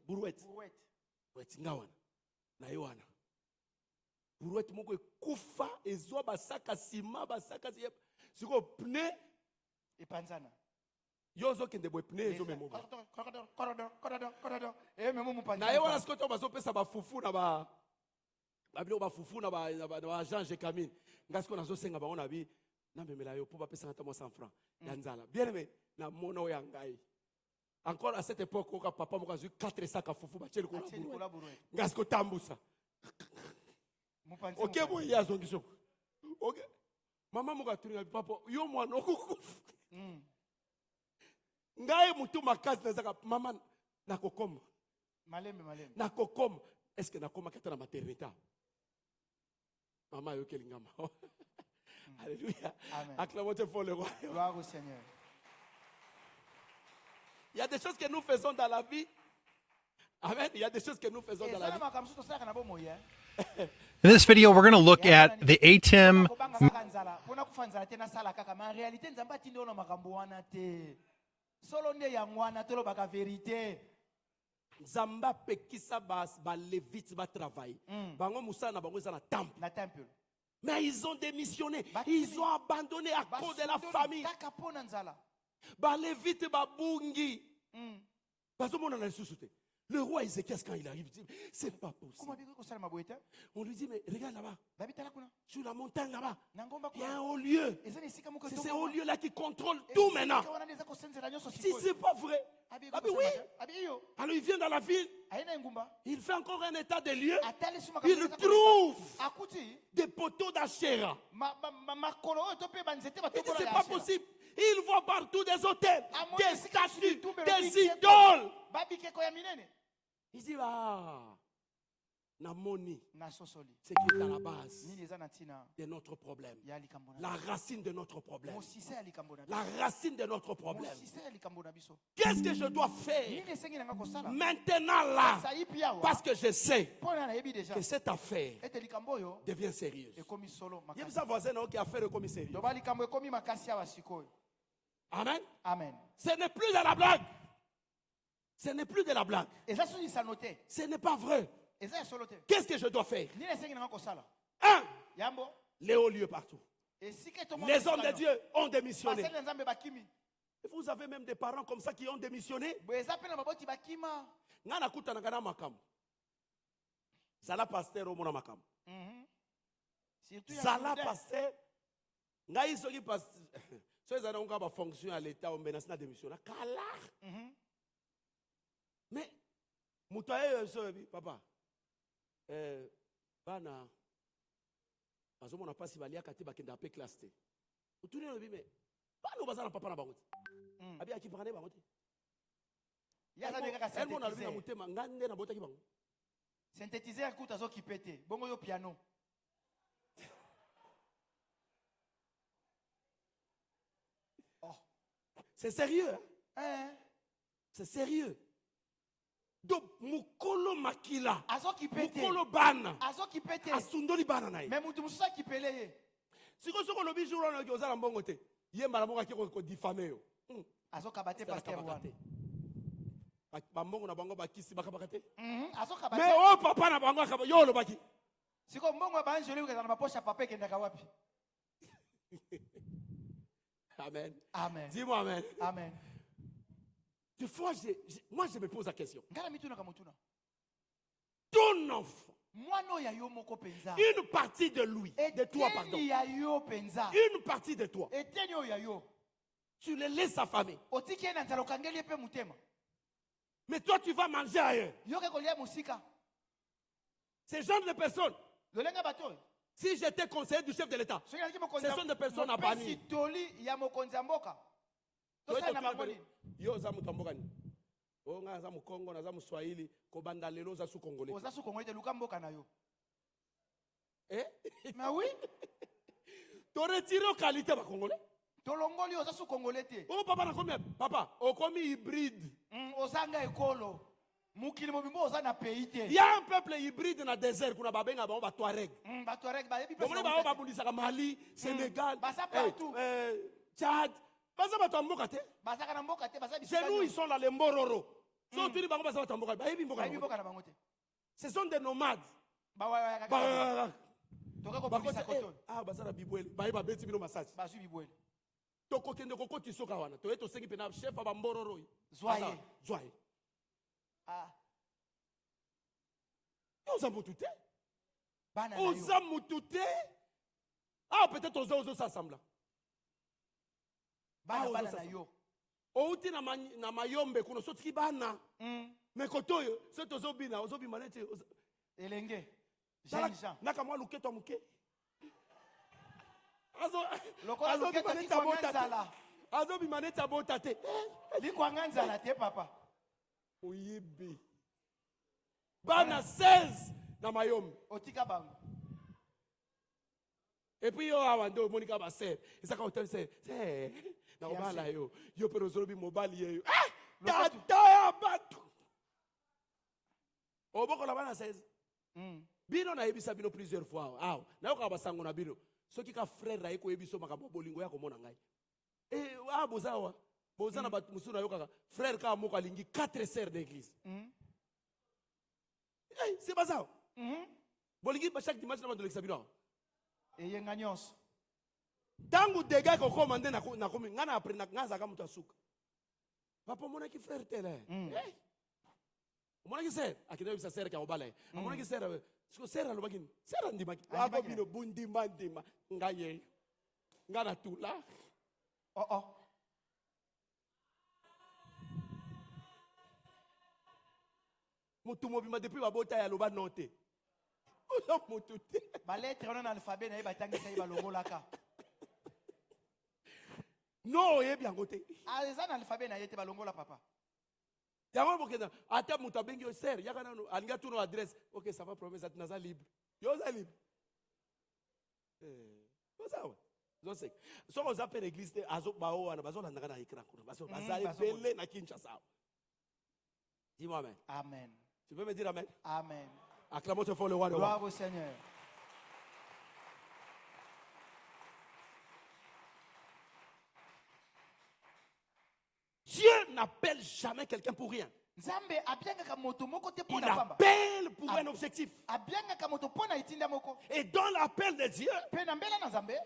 buruet ngawana. Na yowana. Buruet moko kufa ezwa basaka sima basaka siko pneu epanzana yozo kende boy pneu ezo memo corridor memo mupanzana na yewana sikoto bazo pesa ba fufu na ba babilo ba fufu na ba Jean Jekamine ngasiko nazo senga ba ona bi na memela yo po ba pesa ngata mo 100 francs ya nzala bien aimé na mono ya ngai. Encore à cette époque quand papa mo kazu 4 sacs à fufu ba tsheli ko ngasiko tambusa. Ok, bon, il y a son question. Ok. Maman m'a dit, papa, yo moi no kukufu. Ngai mutu makazi nazaka maman nakokoma. Malembe. Nakokoma. Est-ce que nakoma kata na maternité? Maman yo kelingama. Alléluia. Acclamons fort le roi. Gloire au Seigneur. Il y a des choses que nous faisons dans la vie. Amen. Il y a des choses que nous faisons dans la vie. In this video, we're going to look at the ATIM. Zamba pekisa ba lévites ba travail. Bango musa na bango na temple. Mais ils ont démissionné. Ils ont abandonné à cause de la famille. Ba lévites ba bungi. Bazo mona na susute. Le roi Ézéchias, quand il arrive, dit, c'est pas possible. On lui dit, mais regarde là-bas. Sur la montagne là-bas. Il y a un haut lieu. C'est ce haut lieu-là qui contrôle tout maintenant. Si c'est pas vrai. Ah ben oui. Alors il vient dans la ville. Il fait encore un état de lieu. Il trouve des poteaux d'Achéra. C'est pas possible. Il voit partout des hôtels, des statues, des idoles. Il dit, Namoni, na sosoli ce qui est à la base nini eza na ntina de notre problème. ya likambo na La racine de notre problème. mosise ya likambo na La racine de notre problème. mosise ya likambo na biso Qu'est-ce que je dois faire nini esengi na nga kosala maintenant là? sayipi awa Parce que je sais mpo na nayebi déjà que cette affaire ete likambo oyo devient sérieuse. ekomi solo Il y a makasi sa voisin qui a fait le commissaire. loba likambo ekomi makasi awa sikoyo Amen. amen Ce n'est plus de la blague. Ce n'est plus de la blague. eza solisano te Ce n'est pas vrai. eza ya solo te Qu'est-ce que je dois faire? nini esengi na nga kosala Un, yambo les hauts lieux partout. esika Les hommes de Dieu ont démissionné. basali na nzambe bakimi Et vous avez même des parents comme ça qui ont démissionné. boye eza mpe na baboti bakima Ngana kuta na makam. Zala pasteur au mona makam. surtout ya Zala Juda. pasteur. Ngai soki pasteur. So ezana unga ba fonction à l'état au menace na démissionné. Kala. Mais mutaye so papa. Bana bazomona pasi baliaka te bakenda pe classe te. Utuni no bime. Bana bazana papa na bango te. Abi akipakane bango te. yaza nde kaka Elle mona lobi na synthétiseur mutema ngande na botaki bango. synthétiseur kuta azokipe te bongo yo piano C'est sérieux. Hein? hein C'est sérieux. Donc mukolo makila. azokipe te Mukolo bana. azokipe te Asundoli bana na ye. me mutu mosusu akipele ye Siko soko lobi jour wana ki ozala mbongo te. Yemba na mbongo ki ko diffamer yo. azokaba te paster wana Ba mbongo na bango bakisi bakabaka te. azokaba Mais te oh papa na bango akaba yo lobaki. siko mbongo ya baangeli okeza na maposha papa ekendaka wapi Amen. amen Dis-moi amen. amen Des fois moi je me pose la question. ngana mitunaka motuna Ton enfant, mwana oyo ya yo moko mpenza une partie de lui, de toi pardon. eteni ya yo mpenza Une partie de toi. eteni oyo ya yo Tu le laisses affamer. otiki ye na nzala okangeli ye mpe motema Mais toi tu vas manger ailleurs. yoke kolia mosika Ces genre de personnes. lolenga bato oyo Si j'étais conseiller du chef de l'État, soki nazalaki mokonzi ce sont des personnes à mopesi bannir. toli ya mokonzi ya mboka tosala na bango nini yo za mutu mboka ni o nga za mukongo na za muswahili ko banda lelo za su congolais oza su kongole te luka mboka na yo eh mais oui to retire au qualité ba congolais tolongoli oza su kongole te o papa na combien papa o komi hybride ozanga ekolo mokili mobimba oza na pays te il y a un peuple hybride na désert kuna babenga bango ba Touareg batuareg bayebi bomoni bango babundisaka Mali Sénégal Baza partout. Tchad baza bato mboka te bazaka na mboka te baza chez nous ils sont là les Mbororo so tuni bango baza bato mboka bayebi mboka bayebi mboka na bango te ce sont des nomades bawayaka toke kobimisa kotono ah baza na bibwele bayeba beti bino massage bazwi bibwele tokokende kokoti soka wana toye tosengi mpe na chef ya bambororo Zwaye. zwaye Ah, oza mutu te bana na yo oza mutu te ah peut-être oza assembla bana Ah, bana oza na sasa. yo outi na mayombe kuna sotiki bana me koto oyo so tozobina ozobima neti elenge jeune jean nakamwa luketo ya moke lokola loketo likwanga nzala azobima neti abota te likwanga nzala te papa oyebi bana 16 na mayombe otika bango et puis yo awa nde omonika basere ezaka hotel ser na kobala yo yo mpe ozolobi mobali yeyo tata ya bato obokola bana 16 bino nayebisa bino plusieurs fois awa nayokaka basango na bino soki ka frère naye koyebiso makambo bolingo ya komona ngai boza awa boza na bato mosusu nayokaka frère kaka moko alingi 4 sœurs d'église c'est baza awa bolingi chaque dimanche na bandolekisa bino awa eyenga nyonso ntango dega kokoma nde nakomi ngai na apre ngai azalaka moto asuka papa omonaki frère tele omonaki sere akende yebisa sere kia kobala ye amonaki sere siko sere alobaki nini sere andimaki akobino bundimandima ngai ye ngai na tula motu mobima depuis babota ya loba non te oza motu te baletre wana na alphabet na ye batangisa ye balongolaka no oyebi yango te eza na alphabet na ye te balongola papa Yango bokenda ata mutu abengi ser yakana alinga tuno adresse. OK, ça va promesse ati naza libre. Yo za libre. Ozawa. Zose. So on appelle l'église te azo bao ana bazo landaka na écran kuna. Bazo bazali belé na Kinshasa. Dis-moi amen. Amen. Tu peux me dire amen? Amen. Acclamons très fort le roi de Gloire au Seigneur. Dieu n'appelle jamais quelqu'un pour rien. Il appelle pour un objectif. Et dans l'appel de Dieu,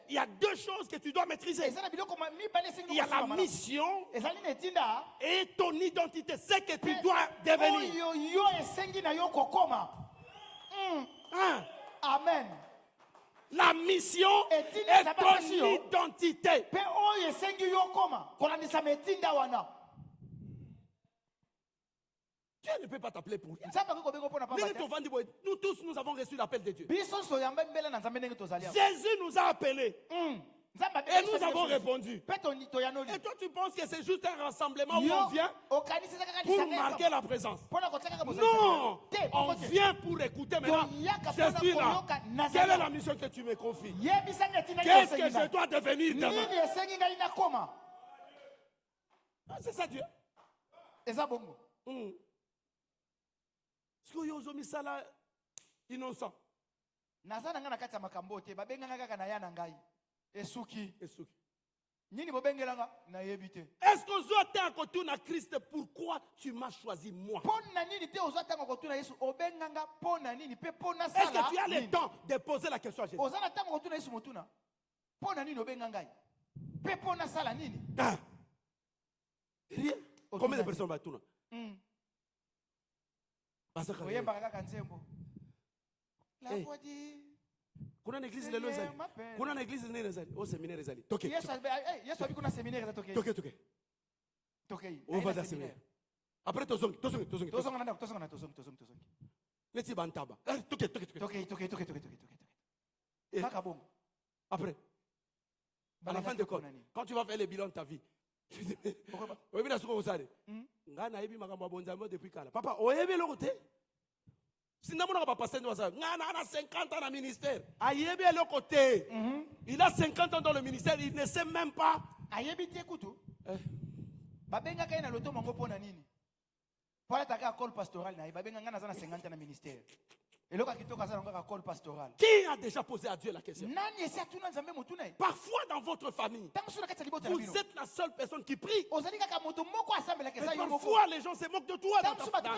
il y a deux choses que tu dois maîtriser. Il y a la mission et ton identité. C'est que tu dois devenir. Amen. La mission et ton identité. Dieu ne peut pas t'appeler pour rien. Nous tous, nous avons reçu l'appel de Dieu. Jésus nous a appelés. Et nous avons répondu. Et toi, tu penses que c'est juste un rassemblement où on vient pour marquer la présence? Non! On vient pour écouter maintenant. Je suis là. Quelle est la mission que tu me confies? Qu'est-ce que je dois devenir demain? C'est ça Dieu. Innocent. Est-ce qu'on doit à côté de Christ? Pourquoi tu m'as choisi moi? Est-ce que tu as le temps de poser la question à Jésus? Rien. Combien de personnes va tourner? Kuna église lelo ezali. Kuna église nene ezali. Au séminaire ezali. Toke. Yesu abikuna séminaire toke. Toke. On va dans séminaire. Après tozongi. Leti bantaba. Toke. Après. À la fin de compte, quand tu vas faire le bilan de ta vie. Oyebi na suko osale. Nga na yebi makambo abonzamo depuis kala. Papa, oyebi lokote? Il a 50 ans dans le ministère. Il a 50 ans dans le ministère. Il ne sait même pas. Qui a déjà posé à Dieu la question? Parfois dans votre famille, vous êtes la seule personne qui prie. Mais parfois les gens se moquent de toi dans ta famille.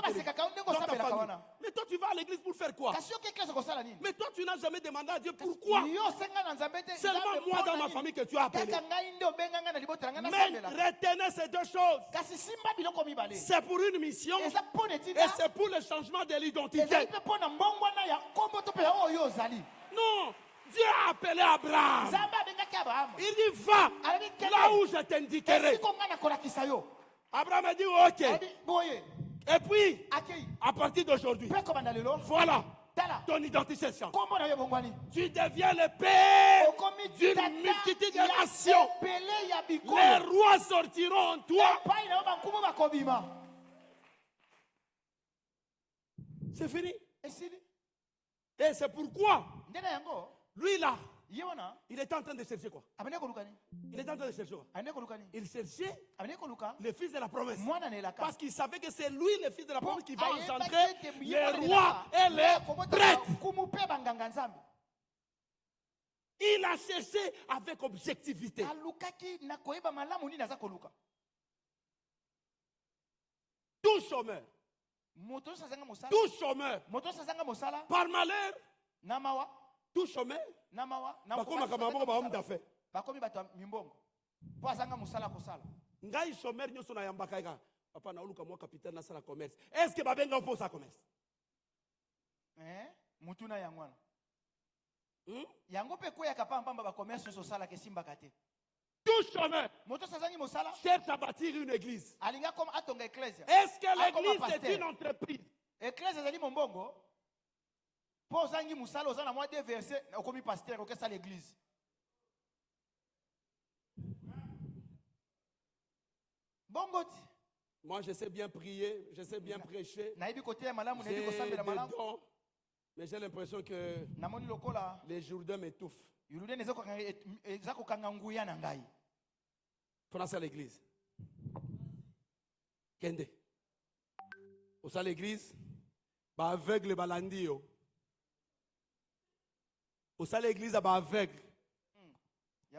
Mais toi tu vas à l'église pour faire quoi? Mais toi tu n'as jamais demandé à Dieu pourquoi. Seulement moi dans ma famille que tu as appelé. Mais retenez ces deux choses. C'est pour une mission et c'est pour le changement de l'identité. Non, Dieu a appelé Abraham. Il dit va là où je t'indiquerai. Abraham a dit ok. Et puis, à partir d'aujourd'hui, voilà, ton identité change. Tu deviens le père d'une multitude de nations. Les rois sortiront en toi. C'est fini. Et c'est pourquoi lui là, il était en train de chercher quoi? Il était en train de chercher quoi? Il cherchait le fils de la promesse. Parce qu'il savait que c'est lui le fils de la promesse qui va engendrer les rois et les prêtres. Il a cherché avec objectivité. Tout chômeur. Tout chômeur. Par malheur. Tout chômeur. Ngai chômeur nyoso na yambaka eka. Papa na oluka mo capitaine na sala commerce. Est-ce que babenga pour sa commerce? Mutuna yangwana. Yango pe ko ya kapamba ba commerce so sala ke simba kate. Tout chômeur cherche à bâtir une église. Est-ce que l'église est une entreprise? Église ezali mombongo. Pozangi musala ozana moi des versets okomi pasteur oke ça l'église. Bongoti. Moi, je sais bien prier, je sais bien prêcher. Na yebi kote ya malamu na J'ai yebi kosambela des malamu. dons, mais j'ai l'impression que Namoni lokola les Jourdains m'étouffent. yulude eza kokanga nguya na ngai. Français à l'église. Kende. Au sein de l'église, bah aveugle balandi yo. Au sein de l'église, bah aveugle.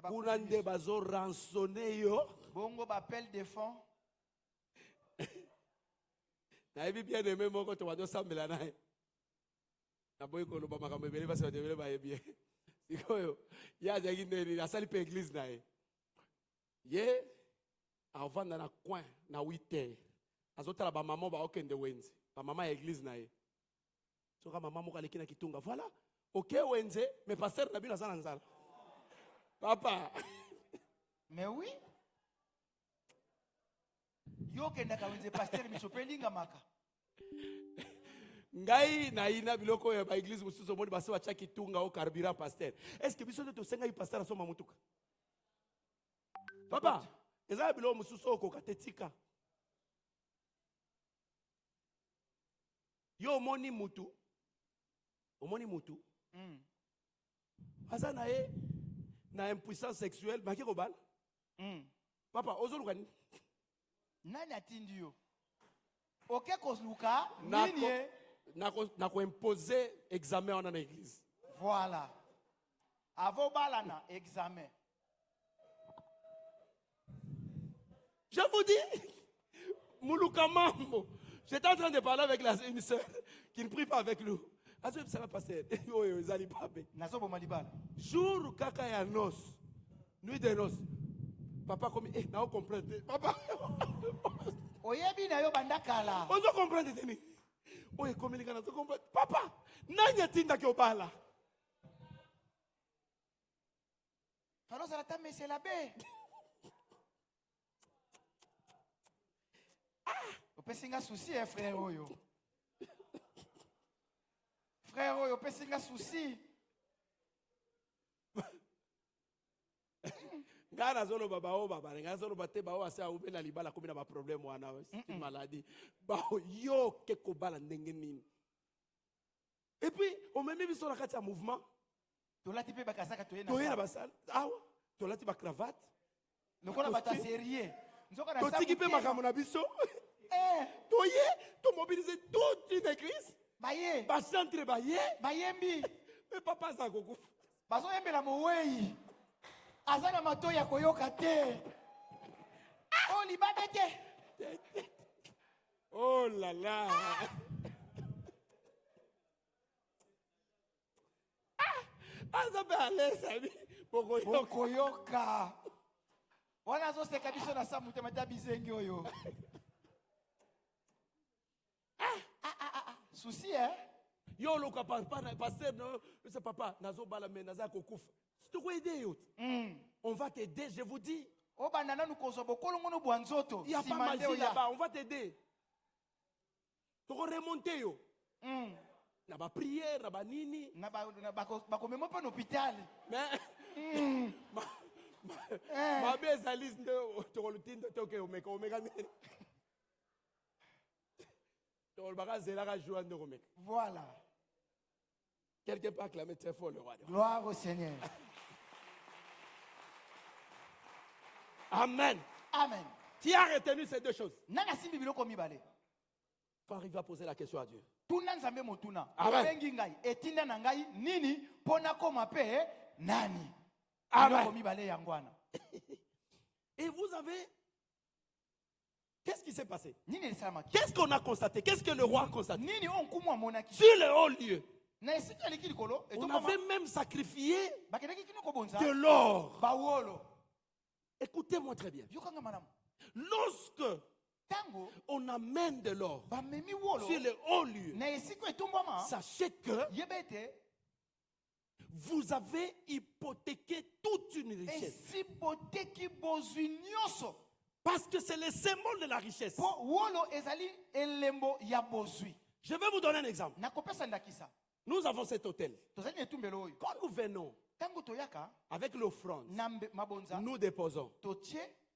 Pour ande bazo rançonner yo. Bongo bapel de fond. Na ebi bien aimé mon quand on va sambela na. Na boy ko lo ba makambo ebele ba se ebele ba ebie. Sikoyo. Ya jagi neri na sali pe église na e. Ye avant dans le coin na 8h. Azotala ba maman ba okende wenze. Ba maman ya église na e. Soka maman mo kaleki na kitunga. Voilà. OK wenze, mais pasteur na bila sana nzala. Papa. Mais oui. Yo kenda ka wenze pasteur misopelinga maka. Ngai na ina biloko ya ba église mususu moni basi wacha kitunga au carburant pasteur. Est-ce que biso to senga i pasteur asoma mutuka? Papa, eza biloko mususu oko katetika. Yo omoni mutu. Omoni mutu. Asa na ye na impuissance sexuelle baki ko bal. Papa, ozoluka ni? Nani atindi yo? Oke kozluka nini ye? Na ko imposer examen en église. Voilà. Avo balana examen. Je vous dis, Moulouka Mambo, j'étais en train de parler avec une soeur qui ne prie pas avec nous. Ça va passer. Jour kaka ya nos, nuit de nos. Papa comme na comprendre. Papa. Oyebi na yo bandakala. On doit comprendre teni. Oye communiquer na comprendre. Papa, nanya tinda ki obala. Falo ça ta mais c'est la baie. Opesinga souci frère oyo. Frère oyo opesinga souci. Ngana zolo baba o baba ngana zolo bate ba o asa ube na libala komi na ba problème wana c'est une maladie. Ba yo ke ko bala ndenge nini. Et puis on même biso na kati ya mouvement. Tolati pe bakasaka toye na. Toye na basal. Ah ouais. Tolati ba cravate. Lokola bata sérieux. Nzoka na sa. Totiki pe makambo na biso. Toye, to mobiliser toute une église. Baye. Ba centre baye. Bayembi. Mais papa ça koko. Bazo yembela mowei. Azana mato ya koyoka te. Oh libabete. Oh là là. Azabe alaise ami. Bokoyoka. Wana zo seka biso na samu te mata bizengi oyo. Souci Yo lo ka pasteur non, c'est papa nazo bala mais naza kokufa. C'est quoi aider yo? On va t'aider, je vous dis. O banana nous kozo bokolo ngono bwanzoto. Il y a pas magie là-bas, on va t'aider. Tu vas remonter yo. Na ba prière, na ba nini, na ba komemo pa hôpital. Mais ma bezalis ndo to lutindo to ke omeka nene. Voilà. Quelqu'un peut acclamer très fort le roi. Gloire au Seigneur. Amen. Amen. Tu as retenu ces deux choses. Faut arriver à poser la question à Dieu. Amen. Amen. Et vous avez... Qu'est-ce qui s'est passé? Qu'est-ce qu'on a constaté? Qu'est-ce que le roi a constaté? Sur le haut lieu, on avait même sacrifié de l'or. Écoutez-moi très bien. Lorsque on amène de l'or sur le haut lieu, sachez que vous avez hypothéqué toute une richesse. Parce que c'est le symbole de la richesse. Je vais vous donner un exemple. Nous avons cet hôtel. Quand nous venons avec l'offrande, nous déposons.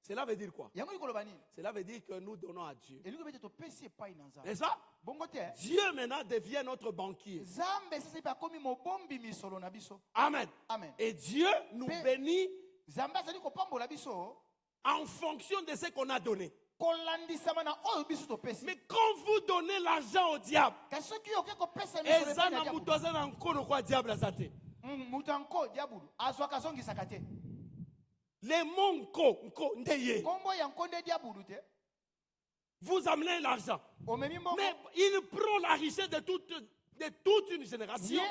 Cela veut dire quoi? Cela veut dire que nous donnons à Dieu. N'est-ce pas? Dieu maintenant devient notre banquier. Amen. Amen. Et Dieu nous bénit en fonction de ce qu'on a donné. Mais quand vous donnez l'argent au diable, les mots vous amenez l'argent. Mais il prend la richesse de toute une génération.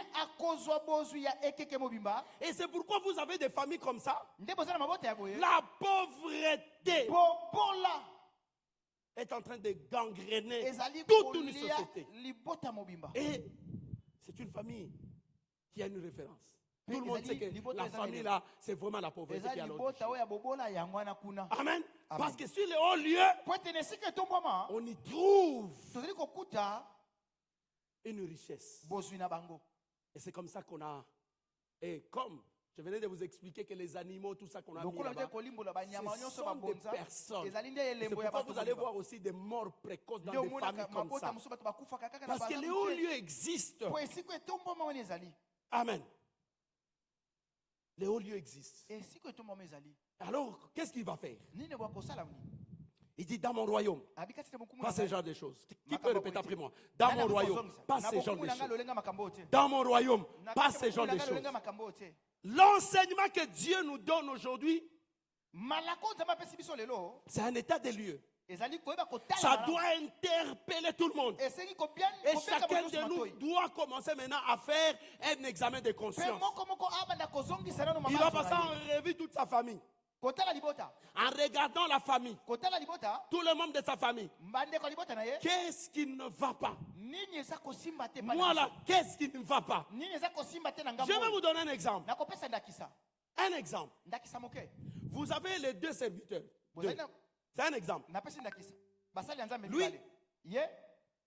Et c'est pourquoi vous avez des familles comme ça. La pauvreté est en train de gangréner toute une société. Et c'est une famille qui a une référence. Tout le monde sait que la famille là, c'est vraiment la pauvreté qui a l'autre. Amen. Parce que sur les hauts lieux, on y trouve une richesse. Et c'est comme ça qu'on a. Et comme je venais de vous expliquer que les animaux, tout ça qu'on a mis là-bas, ce sont des personnes. C'est pourquoi vous allez voir aussi des morts précoces dans des familles comme ça. Parce que les hauts lieux existent. Amen. Les hauts lieux existent. Alors, qu'est-ce qu'il va faire? Il dit, dans mon royaume, pas ce genre de choses. Qui peut répéter après moi? Dans mon royaume, pas ce genre de choses. Dans mon royaume, pas ce genre de choses. L'enseignement que Dieu nous donne aujourd'hui, c'est un état des lieux. Ça doit interpeller tout le monde. Et chacun de nous doit commencer maintenant à faire un examen de conscience. Il va passer en revue toute sa famille. En regardant la famille, tout le monde de sa famille, qu'est-ce qui ne va pas? Moi là, qu'est-ce qui ne va pas? Je vais vous donner un exemple. Un exemple. Vous avez les deux serviteurs. C'est un exemple. Lui,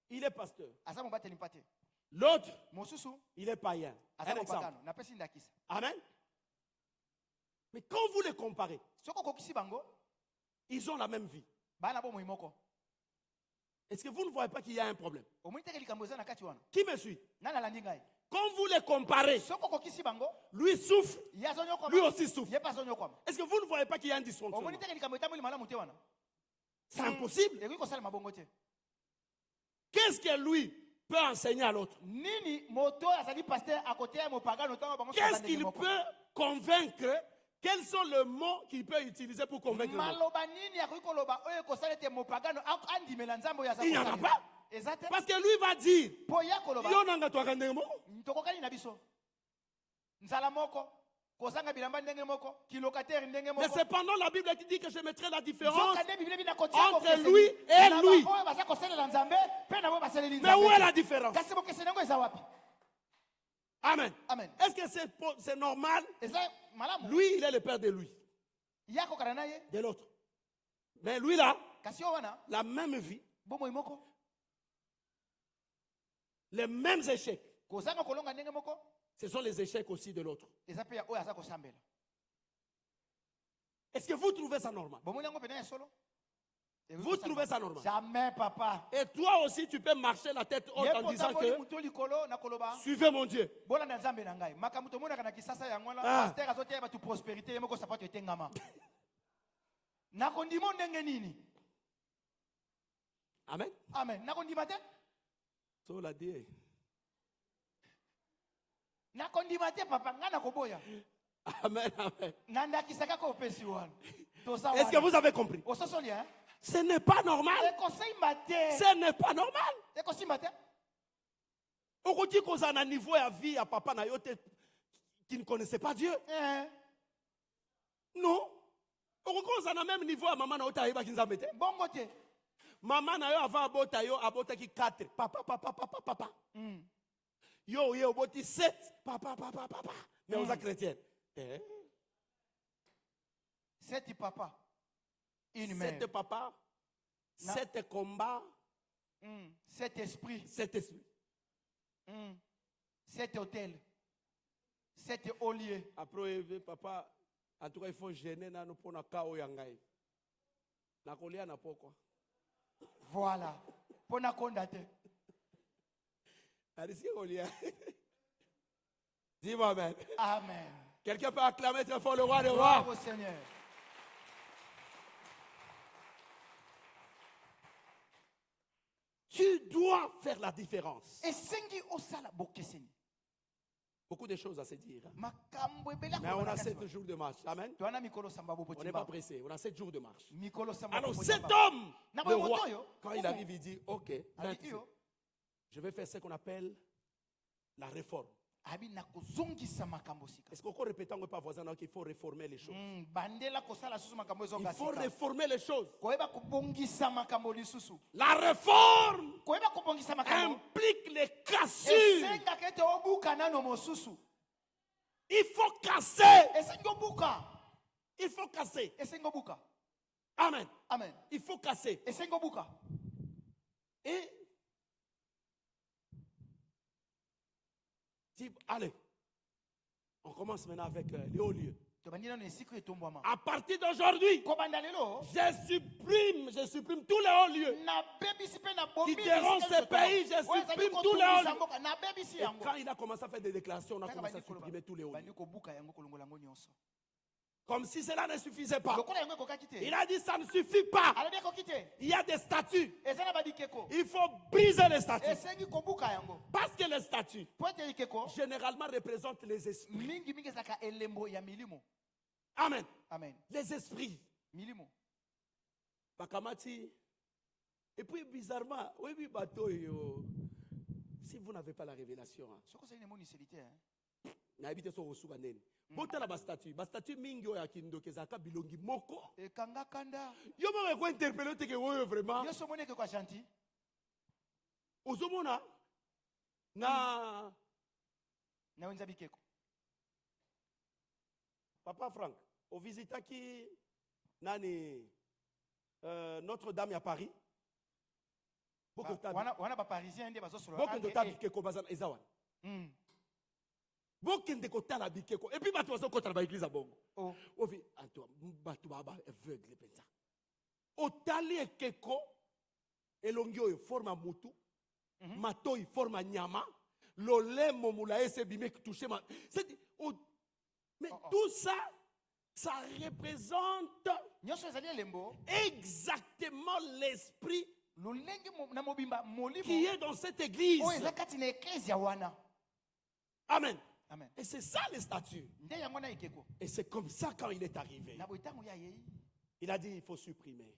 il est pasteur. L'autre, il est païen. Un exemple. Amen. Mais quand vous les comparez, ils ont la même vie. Est-ce que vous ne voyez pas qu'il y a un problème? Qui me suit? Quand vous les comparez, lui souffre, lui aussi souffre. Est-ce que vous ne voyez pas qu'il y a un dysfonctionnement? C'est impossible. Qu'est-ce que lui peut enseigner à l'autre? Qu'est-ce qu'il peut convaincre? Quels sont les mots qu'il peut utiliser pour convaincre l'autre? Il n'y en a pas. Parce que lui va dire, mais cependant la Bible dit que je mettrai la différence entre lui et lui. Mais où est la différence? Amen. Amen. Est-ce que c'est normal? Lui, il est le père de lui. De l'autre. Mais lui là, la même vie, les mêmes échecs. Ce sont les échecs aussi de l'autre. Est-ce que vous trouvez ça normal? Vous trouvez ça normal? Jamais, papa. Et toi aussi, tu peux marcher la tête haute en disant que suivez mon Dieu. Amen. Amen. So la dit. Amen, amen. Est-ce que vous avez compris? Ce n'est pas normal. Ce n'est pas normal. Aujourd'hui, qu'on a un niveau à vie à papa qui ne connaissait pas Dieu. Non. Aujourd'hui, on a même niveau à maman qui nous a mis. Maman na yo avant abota ki 4. Papa. Yo aboti 7. Papa. Mais on a chrétien. 7 papa. Une 7 papa. 7 combats. 7 esprits. 7 esprits. 7 hôtels. 7 hauts lieux. Après, papa, en tout cas, il faut gêner pour na kao yangai. Voilà. Pona kondate. Dis-moi amen. Amen. Quelqu'un peut acclamer très fort le roi des rois. Bravo Seigneur. Tu dois faire la différence. Et sengi osala bokeseni. Beaucoup de choses à se dire. Makambo ebela. Mais on a 7 jours de marche. Amen. Tuana mikolo samba On n'est pas pressé. On a 7 jours de marche. Mikolo samba. Alors cet homme, Na le roi, bomoto yo. quand il arrive, il dit, ok, Aliki yo. je vais faire ce qu'on appelle la réforme. Abi nakozongisa makambo sika. Est-ce qu'on répète pas voisin qu'il faut réformer les choses? Bandela kosala susu makambo ezonga Il faut sika. réformer les choses. Koyeba kubongisa makambo lisusu. La réforme Koyeba kubongisa makambo implique les cassures. esenga kete obuka nano mosusu. Il faut casser. Esenga obuka. Il faut casser. Esenga obuka. Amen. Amen. Il faut casser. Esenga obuka. Et allez, on commence maintenant avec les hauts lieux. À partir d'aujourd'hui, je supprime tous les hauts lieux qui dérangent ce pays. Je supprime tous les hauts lieux. Et quand il a commencé à faire des déclarations, on a commencé à supprimer tous les hauts lieux. Comme si cela ne suffisait pas. Il a dit ça ne suffit pas. Il y a des statuts. Il faut briser les statuts. Parce que les statuts généralement représentent les esprits. Amen. Amen. Les esprits. Bakamati. Et puis bizarrement, oui, bateau, si vous n'avez pas la révélation, n'habitez pas au Soubanel. Botala bastatu mingi oya kindoke zaka bilongi moko. E kanga kanda. Yo mo ko interpeller te ke woyo vraiment. Yo somone ke kwa gentil. Ozomona na wenza bikeko. Papa Franck, au visitaki nani Notre-Dame à Paris. Wana ba parisien ndi bazo solo. Beaucoup de tabi ke ko bazana ezawan. Bokende kotala bikeko et puis bato bazo kotala ba église à bongo. Oh. Ovi anto bato ba aveugle penza. Otali ekeko elongi oyo forma mutu. Matoi forma nyama. Lolemo mula ese bime toucher ma. Mais tout ça représente exactement l'esprit qui est dans cette église. Amen. Amen. Et c'est ça les statuts. Et c'est comme ça quand il est arrivé. Il a dit il faut supprimer.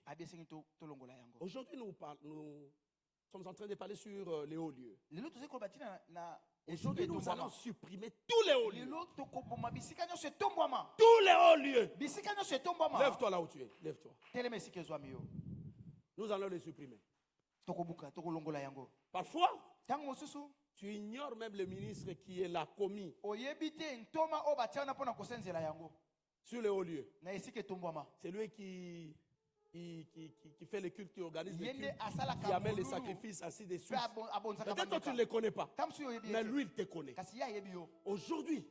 Aujourd'hui nous sommes en train de parler sur les hauts lieux. Aujourd'hui nous allons supprimer tous les hauts lieux. Tous les hauts lieux. Lève-toi là où tu es. Lève-toi. Nous allons les supprimer. Parfois, tu ignores même le ministre qui est là commis sur les hauts lieux. C'est lui qui fait les cultes, qui organise les cultes, qui amène les sacrifices, ainsi de suite. Peut-être que tu ne les connais pas, mais lui il te connaît. Aujourd'hui,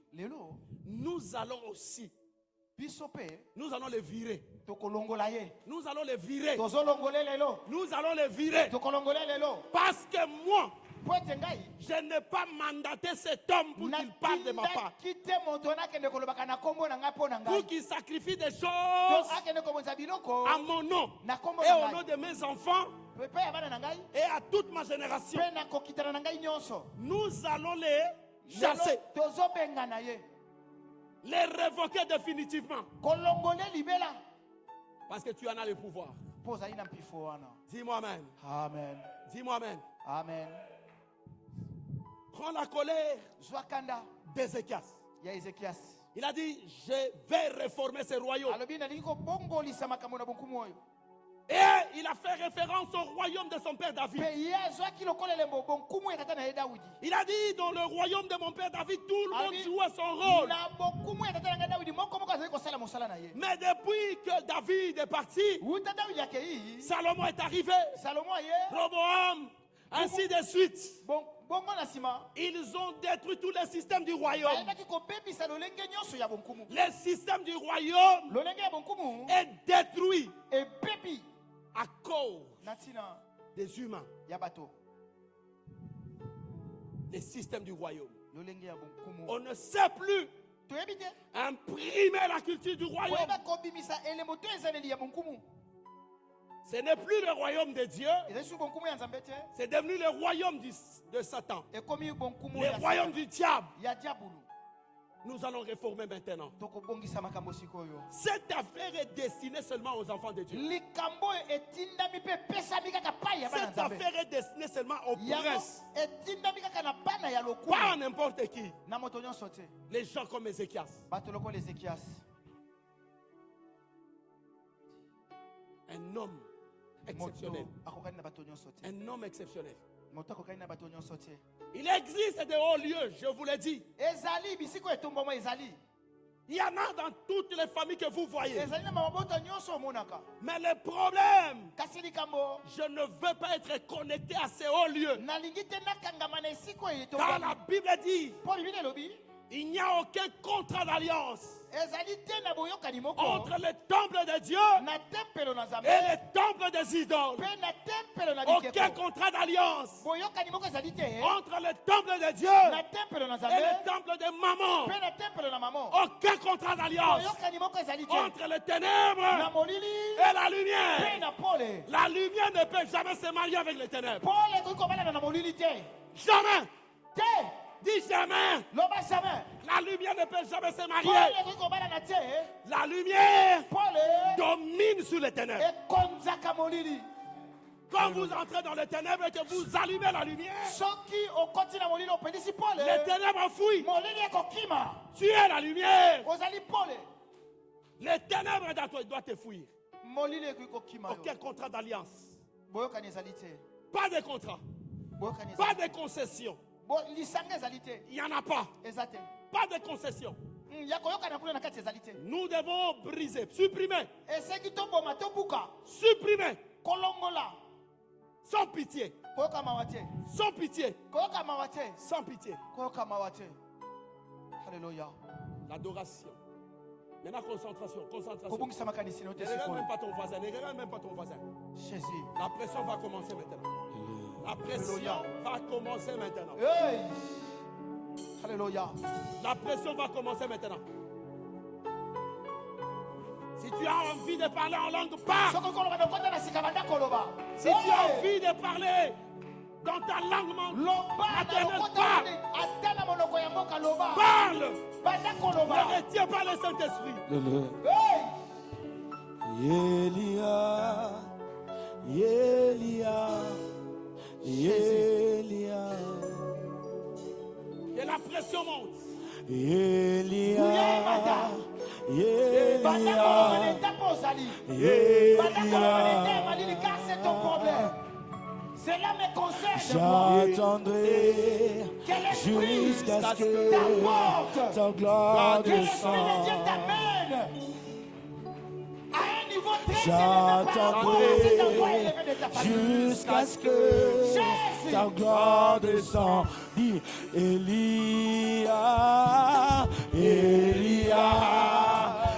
nous allons aussi, nous allons les virer. Nous allons les virer. Nous allons les virer. Parce que moi, je n'ai pas mandaté cet homme pour qu'il parle de ma part. Pour qu'il sacrifie des choses à mon nom et au nom de mes enfants et à toute ma génération. Nous allons les chasser, les révoquer définitivement. Parce que tu en as le pouvoir. Dis-moi amen. Amen. Dis-moi amen. Amen. Prends la colère d'Ézéchias. Il a dit, je vais réformer ce royaume. Et il a fait référence au royaume de son père David. Il a dit, dans le royaume de mon père David, tout le monde jouait son rôle. Mais depuis que David est parti, Salomon est arrivé, Roboam, ainsi de suite. Ils ont détruit tous les systèmes du royaume. Le système du royaume est détruit. à cause Natina des humains, Yabato. les systèmes du royaume. Lolenge ya bonkumu. On ne sait plus Tu habites? imprimer la culture du royaume. Oyeba kobimisa elemoto ezaleli ya bonkumu. Ce n'est plus le royaume de Dieu, Ezesu bonkumu ya Nzambe te. c'est devenu le royaume de Satan, Ekomi bonkumu le ya royaume du diable. ya diabulu. Nous allons réformer maintenant. Tokobongisa makambo sikoyo. Cette affaire est destinée seulement aux enfants de Dieu. Likambo etindami pe pesami kaka pa ya bana Cette Nzambe. affaire est destinée seulement aux Yango princes, etindami kaka na bana ya pas lokumu. à n'importe qui. Na moto nyonso te. Les gens comme Ézéchias. Bato loko Ezekias. Un homme exceptionnel. Moto akokani na bato nyonso te. Un homme exceptionnel. Moto akokani na bato nyonso te. Il existe des hauts lieux, je vous l'ai dit. Ezali bisiko etombomo ezali. Il y en a dans toutes les familles que vous voyez. Ezali na mabota nyonso omonaka. Mais le problème, Kasi likambo je ne veux pas être connecté à ces hauts lieux. nalingi te nakangama na esiko Car la etombomo. Bible dit, Po Bible elobi il n'y a aucun contrat d'alliance ezali te na boyokani moko entre le temple de Dieu na tempelo na Nzambe et le temple des idoles. pe na tempelo na Aucun bikeko. contrat d'alliance Boyokani moko ezali te entre le temple de Dieu na tempelo na et Nzambe le temple de Mammon. pe na tempelo na mamo. Aucun contrat d'alliance Boyokani moko ezali te entre les na ténèbres molili et la pe lumière. na pole. La lumière ne peut jamais se marier avec les ténèbres. Pole ekoki kobala na molili te. Jamais. Te Dis jamais. loba jamais. La lumière ne peut jamais se Pole marier. ekoki kobala na te. La lumière Pole domine sur les ténèbres. ekonzaka molili. Quand vous entrez dans les ténèbres et que vous allumez la lumière, Soki okoti na molili opelisi pole. les ténèbres fuient. Molili ekokima. Tu es la lumière. Ozali pole. Les ténèbres dans toi doivent te fuir. Molili ekoki kokima yo. Aucun contrat d'alliance. Boyokani ezali te. Pas de contrat. Boyokani Pas ezali de concession. lisanga ezali te. Il n'y en a pas. Eza te. Pas de concession. Ya koyokana kuna na kati ezali te. Nous devons briser, supprimer, Eseki toboma tobuka. supprimer, Kolongola. sans pitié, Koyoka mawa te. sans pitié, Koyoka mawa te. sans pitié. Koyoka mawa te. Alléluia. L'adoration. Maintenant, concentration, concentration. Kobungisa makanisi na Ne yote regarde sikoyo. même pas ton voisin, ne regarde même pas ton voisin. Jésus. La pression va commencer maintenant. La pression va commencer maintenant. Hey. Alléluia. La pression va commencer maintenant. Si tu as envie de parler en langue, parle. Soko koloba na kota na sika banda koloba. Si tu as envie de parler dans ta langue loba na maternelle, lokota parle. atana monoko ya mboka loba. Parle. Banda koloba. Ne retiens pas le Saint-Esprit. Hey. Elia, Elia, Elia, Que la pression monte. Elia, Banda koloba Elia, neta pozali. Banda koloba Elia. neta malili car c'est ton problème. Cela me concerne moi. J'attendrai jusqu'à ce que ta gloire Que l'Esprit de Dieu descende. t'amène à un niveau très élevé par rapport à cet endroit élevé de ta famille. Jusqu'à ce que ta gloire descende. Dis Elia, Elia,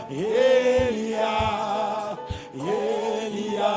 Elia, Elia,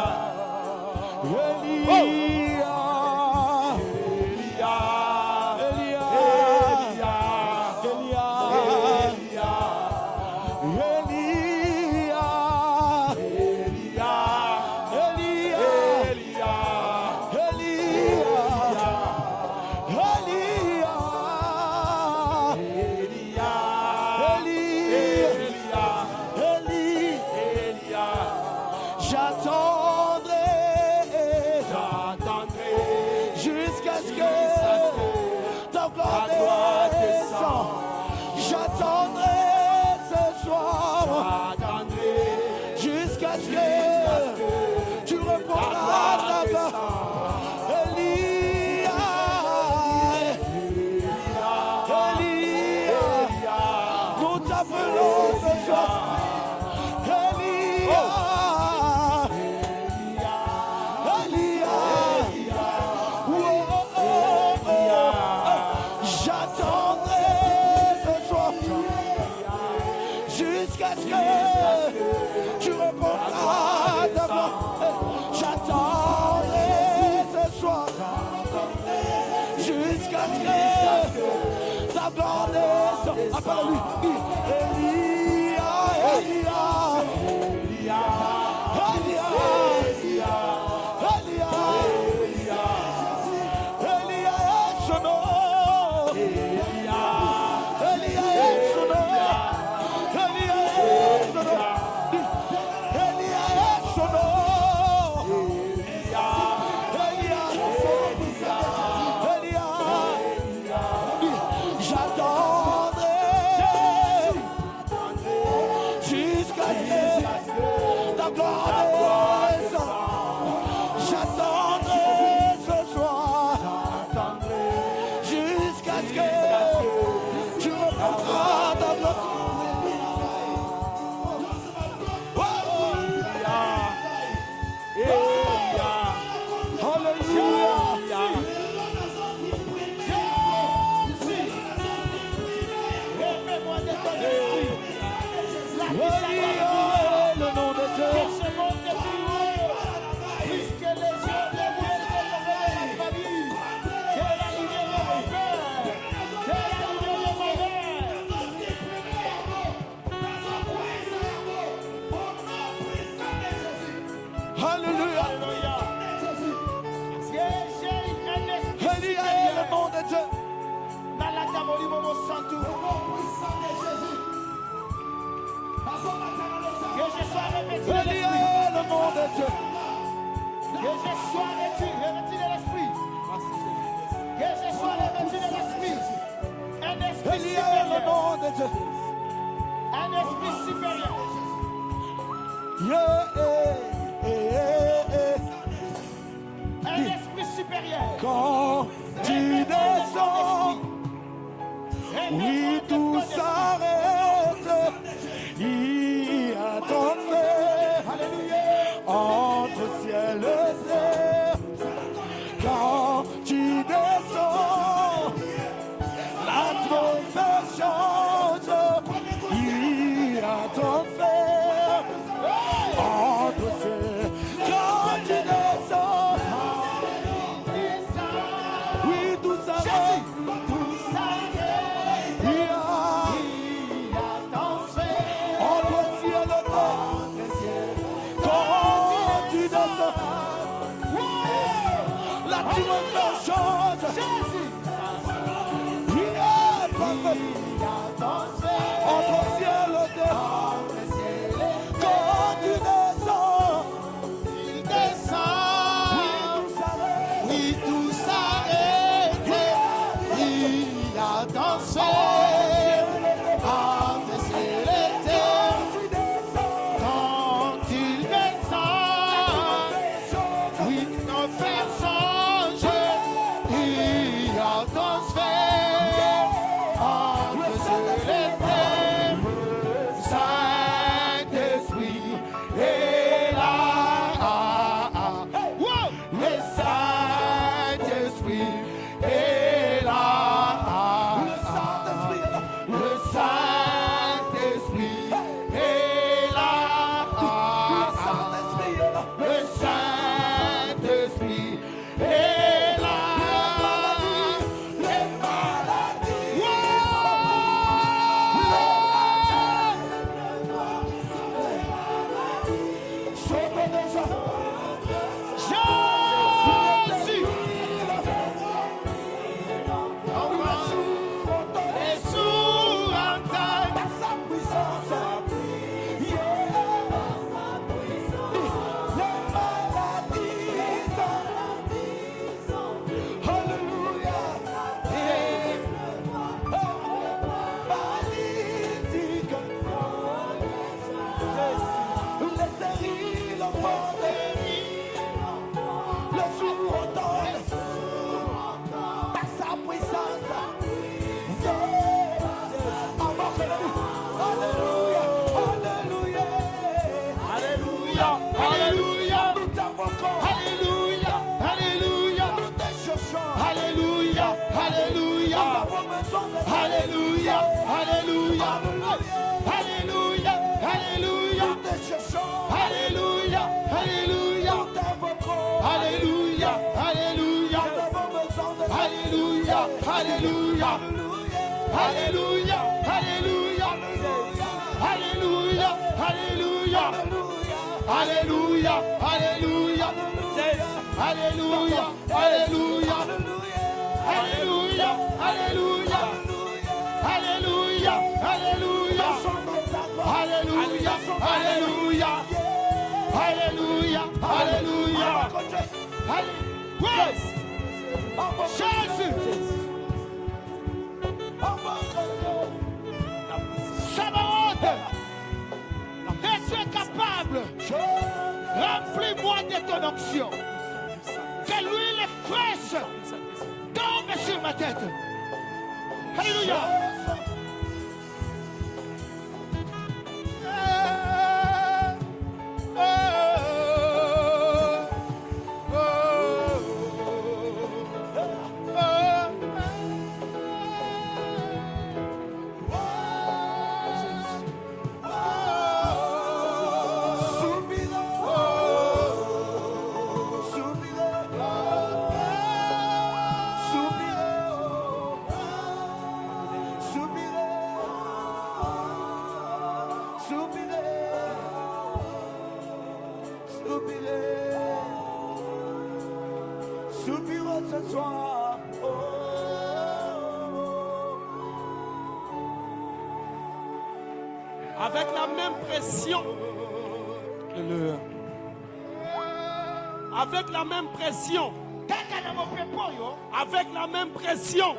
gloire descend. Appelle-lui. Elia, Elia, Elia, Elia, Elia, Elia est son nom. Elia est son nom. Elia est son nom. Elia est son nom. Quand tu descends, oui, tout s'arrête. Il y a ton feu entre ciel et terre. Quand tu descends, l'atmosphère change. Il y a ton feu entre ciel. Quand tu descends, tu me fais chanter. Il est parfait. Entre ciel et terre. Quand tu descends, il descend. Oui, tout s'arrête. Il a dansé. Entre ciel et terre. Quand il descend, oui, nos frères sont. Alléluia, Alléluia, Alléluia, Alléluia, Alléluia, Alléluia, Alléluia, Alléluia, Alléluia, Alléluia, Alléluia, Alléluia, Alléluia, Alléluia, Alléluia, Alléluia, Alléluia, Alléluia, Alléluia, Alléluia, Alléluia, Alléluia, Alléluia, Alléluia, Alléluia, Alléluia, Jésus, Sabaoth, et tu es capable, remplis-moi de ton onction, que l'huile fraîche tombe sur ma tête. Alléluia. Soupirons ce soir. Avec la même pression. Avec la même pression. Avec la même pression.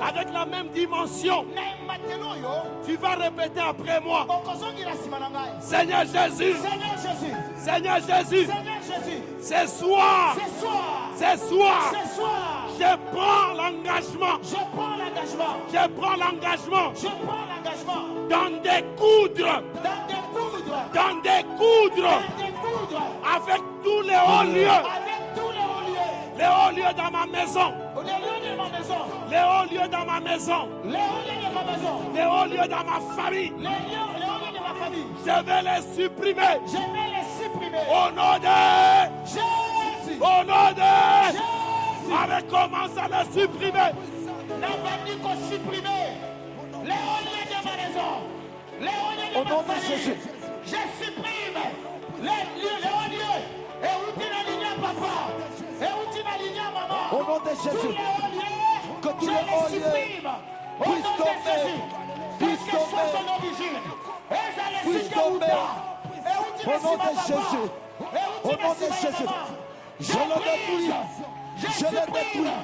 Avec la même dimension. Tu vas répéter après moi. Seigneur Jésus. Seigneur Jésus. Ce soir. Je prends l'engagement. D'en découdre avec tous les hauts lieux. Les hauts lieux dans ma maison. Les hauts lieux dans ma maison. Les hauts lieux dans ma famille. Je vais les supprimer. Au nom de Jésus. Au nom de Jésus. Allez, commence à les supprimer. Au nom de Jésus. Je supprime les hauts lieux. Et où tu n'alignes papa. Et où tu n'alignes maman. Au nom de Jésus. Que tous les hauts lieux puissent tomber. Puissent tomber. Puissent tomber. Au nom de Jésus. Au nom de Jésus. Je le détruis. Je le détruis.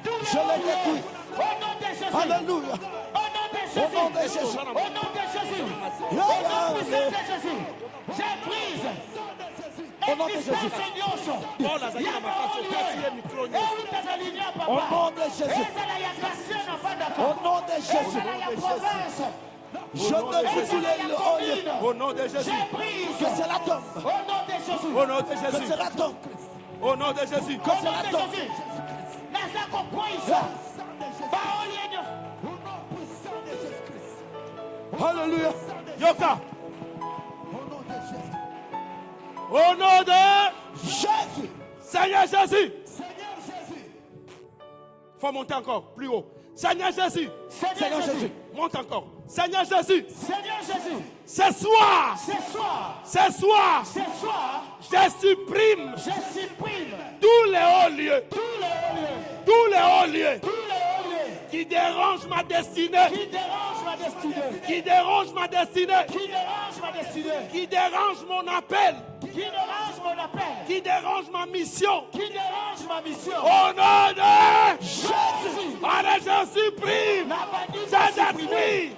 Je le détruis. Alléluia. Au nom de Jésus. Au nom de Jésus. Au nom de Jésus. J'ai prise. Au nom de Jésus. Au nom de Jésus. Au nom de Jésus. Je détruis tous les hauts lieux. Au nom de Jésus. Que cela tombe. Au nom de Que Jésus. cela tombe. Au nom de Jésus. Que cela tombe. Alléluia. Yoka. Au nom de Jésus. Seigneur Jésus. Faut monter encore plus haut. Seigneur Jésus. Seigneur Jésus. Monte encore. Seigneur Jésus. Seigneur Jésus. Ce soir. Je supprime tous les hauts lieux. Tous les hauts lieux. Qui dérangent ma destinée. Qui dérangent ma destinée. Qui dérangent mon appel. Qui dérange ma mission. Au nom de Jésus. Allez, je supprime. Je détruis.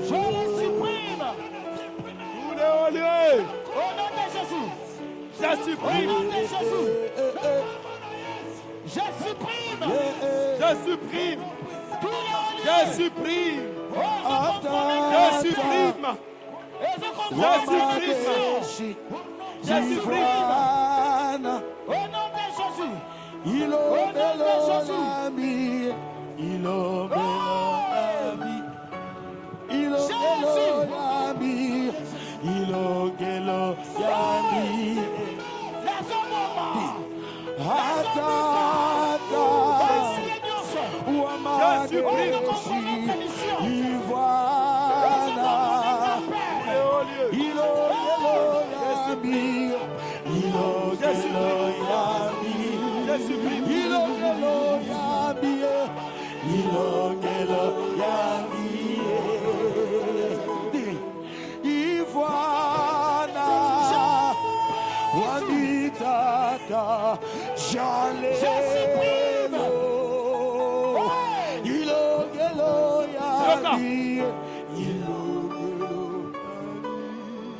Je le supprime. Tous les hauts lieux. Au nom de Jésus. Je supprime. Au nom de Jésus. Je supprime. Je supprime. Tous les hauts lieux. Je supprime. Je supprime. Je supprime. Au nom de Jésus. Il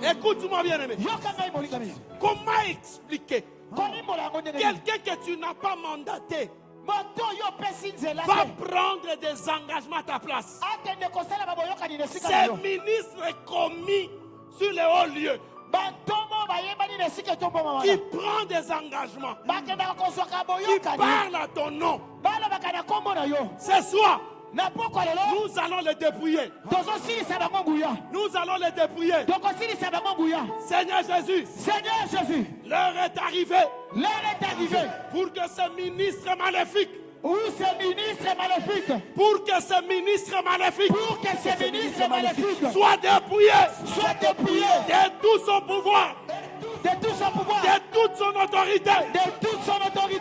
Écoute-moi bien aimé. Comment expliquer quelqu'un que tu n'as pas mandaté va prendre des engagements à ta place? Ces ministres commis sur les hauts lieux qui prend des engagements, qui parle à ton nom. Ce soir, nous allons les dépouiller. Nous allons les dépouiller. Seigneur Jésus, l'heure est arrivée pour que ce ministre maléfique, pour que ce ministre maléfique soit dépouillé de tout son pouvoir, de toute son autorité,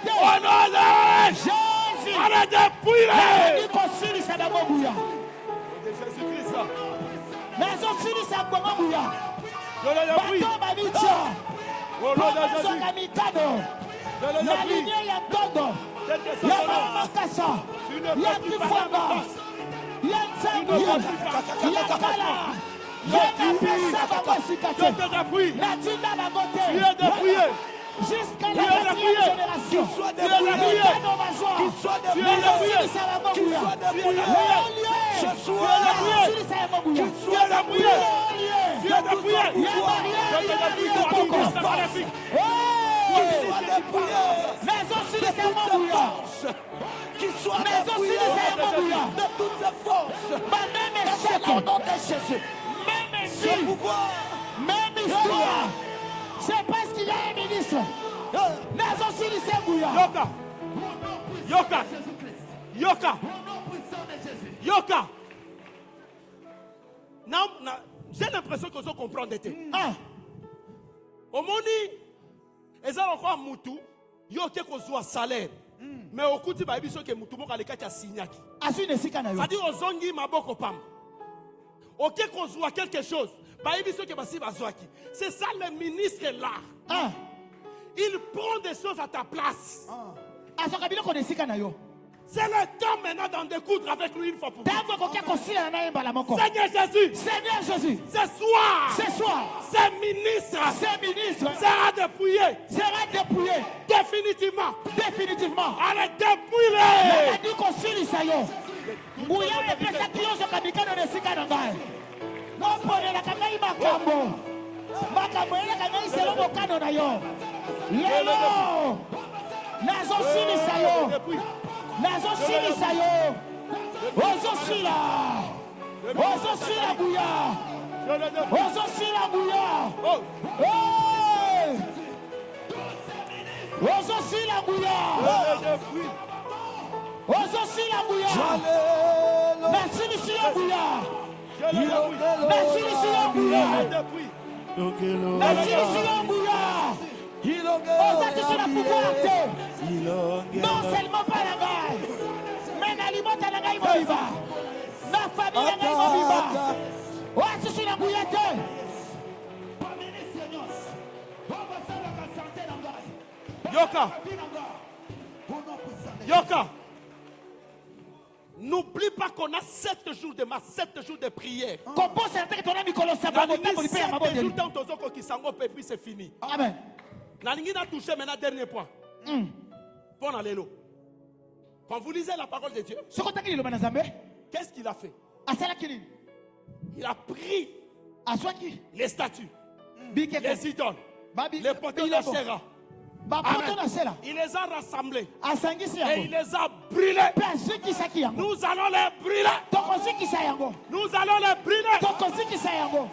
au nom de Jésus, allez dépouiller de Jésus-Christ. Je le dépouille au nom de Jésus. Je le dépouille. Quel que soit son nom, tu ne peux plus faire ma place. Je te dépouille. Tu es dépouillé. Jusqu'à la quatrième génération. Tu es dépouillé. Tu es dépouillé. Ce soir, tu es dépouillé. Tu es dépouillé. Je te dépouille pour un ministre maléfique. Qui soit dépouillé de toutes ses forces. Au nom de Jésus. Ce pouvoir. Même histoire. C'est parce qu'il y a un ministre. Yoka. J'ai l'impression que vous comprenez. Au moni, ils ont encore Moutou. Yoke ko soit salaire. Mais au coup de biso que Moutou moka leka cha signaki. C'est-à-dire aux ongi maboko pam. Ok qu'on soit quelque chose. C'est ça le ministre là. Il prend des choses à ta place. C'est le temps maintenant d'en découdre avec lui une fois pour toutes. Seigneur Jésus, ce soir, ces ministres sera dépouillé. Définitivement. Allez, dépouiller. Non seulement pas la gaille, mais l'aliment à la gaille viva. Ma famille la gaille viva. Ouais, c'est la bouillette. Yoka. N'oublie pas qu'on a 7 jours de masse, 7 jours de prière. C'est fini. Amen. Touché maintenant, dernier point. Bon, alléluia. Quand vous lisez la parole de Dieu, qu'est-ce qu'il a fait? Il a pris les statues, les idoles, les poteaux d'Achéra. Il les a rassemblés et et il les a brûlés. Nous allons les brûler. Nous allons les brûler.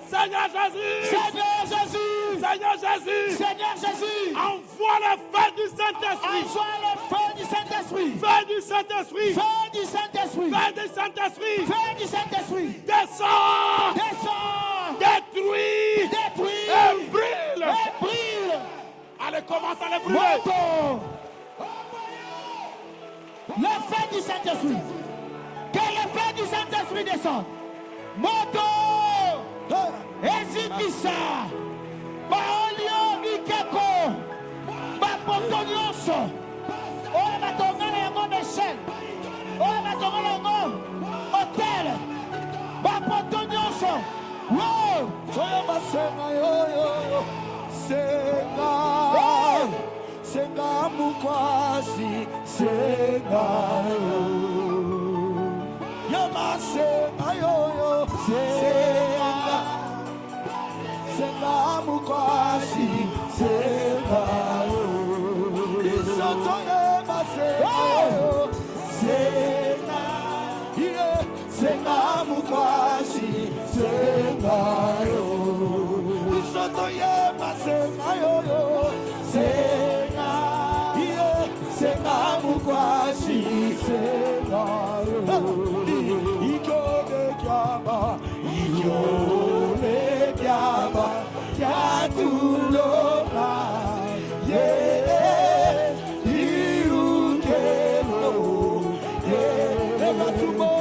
Seigneur Jésus. Seigneur Jésus. Seigneur Jésus. Seigneur Jésus. Envoie le feu du Saint-Esprit. Envoie le feu du Saint-Esprit. Feu du Saint-Esprit. Feu du Saint-Esprit. Feu du Saint-Esprit. Feu du Saint-Esprit. Descends. Descends. Détruis. Détruis. Et brûle. Et brûle. Allez, commence à les brûler. Moto. Le feu du Saint-Esprit. Que le feu du Saint-Esprit descende. Moto. Ezikisa. Baolio Ikeko. Bapoto nyonso. Oyo batongana yango Michel. Oyo batongana yango Hotel. Bapoto nyonso. Wow. Soya masenga yo yo yo. Senga. Senga mukwasi. Senga yo. Yamasenga yo yo. Senga. Senga mukwasi. Senga yo. Isoto yamasenga yo. Senga. Yeah. Senga mukwasi. Senga yo. Isoto yamasenga yo yo. Senga. Yeah. Senga mukwasi. Senga yo. Ikode kyaba. Ikode kyaba. Kyatuloma. Yeah. Irukelo. Yeah. Ekatumo.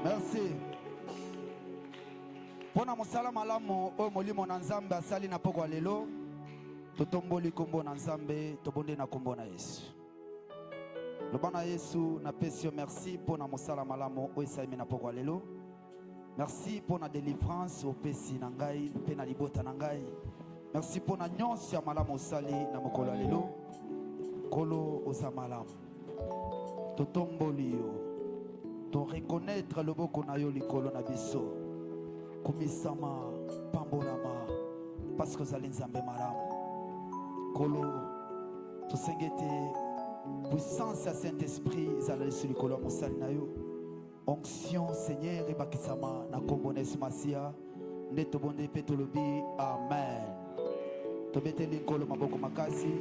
Merci. Pona mosala malamu o molimo na Nzambe asali na poko lelo. Totomboli kombo na Nzambe, tobonde na kombo na Yesu. Lobana Yesu na pesio merci pona mosala malamu o esaimi na poko lelo. Merci pona délivrance o pesi na ngai pe na libota na ngai. Merci pona nyonso ya malamu osali na mokolo lelo. Kolo oza malamu. Totomboli yo. To reconnaître le boko na yo likolo na biso kumisama pambolama parce que zali nzambe malamu kolo to sengete puissance ya Saint-Esprit ezala sur likolo ya mosali na yo. Onction Seigneur ebakisama na kombo na Yesu Masia nde tobonde pe tolobi amen. Tobeteli nkolo maboko makasi.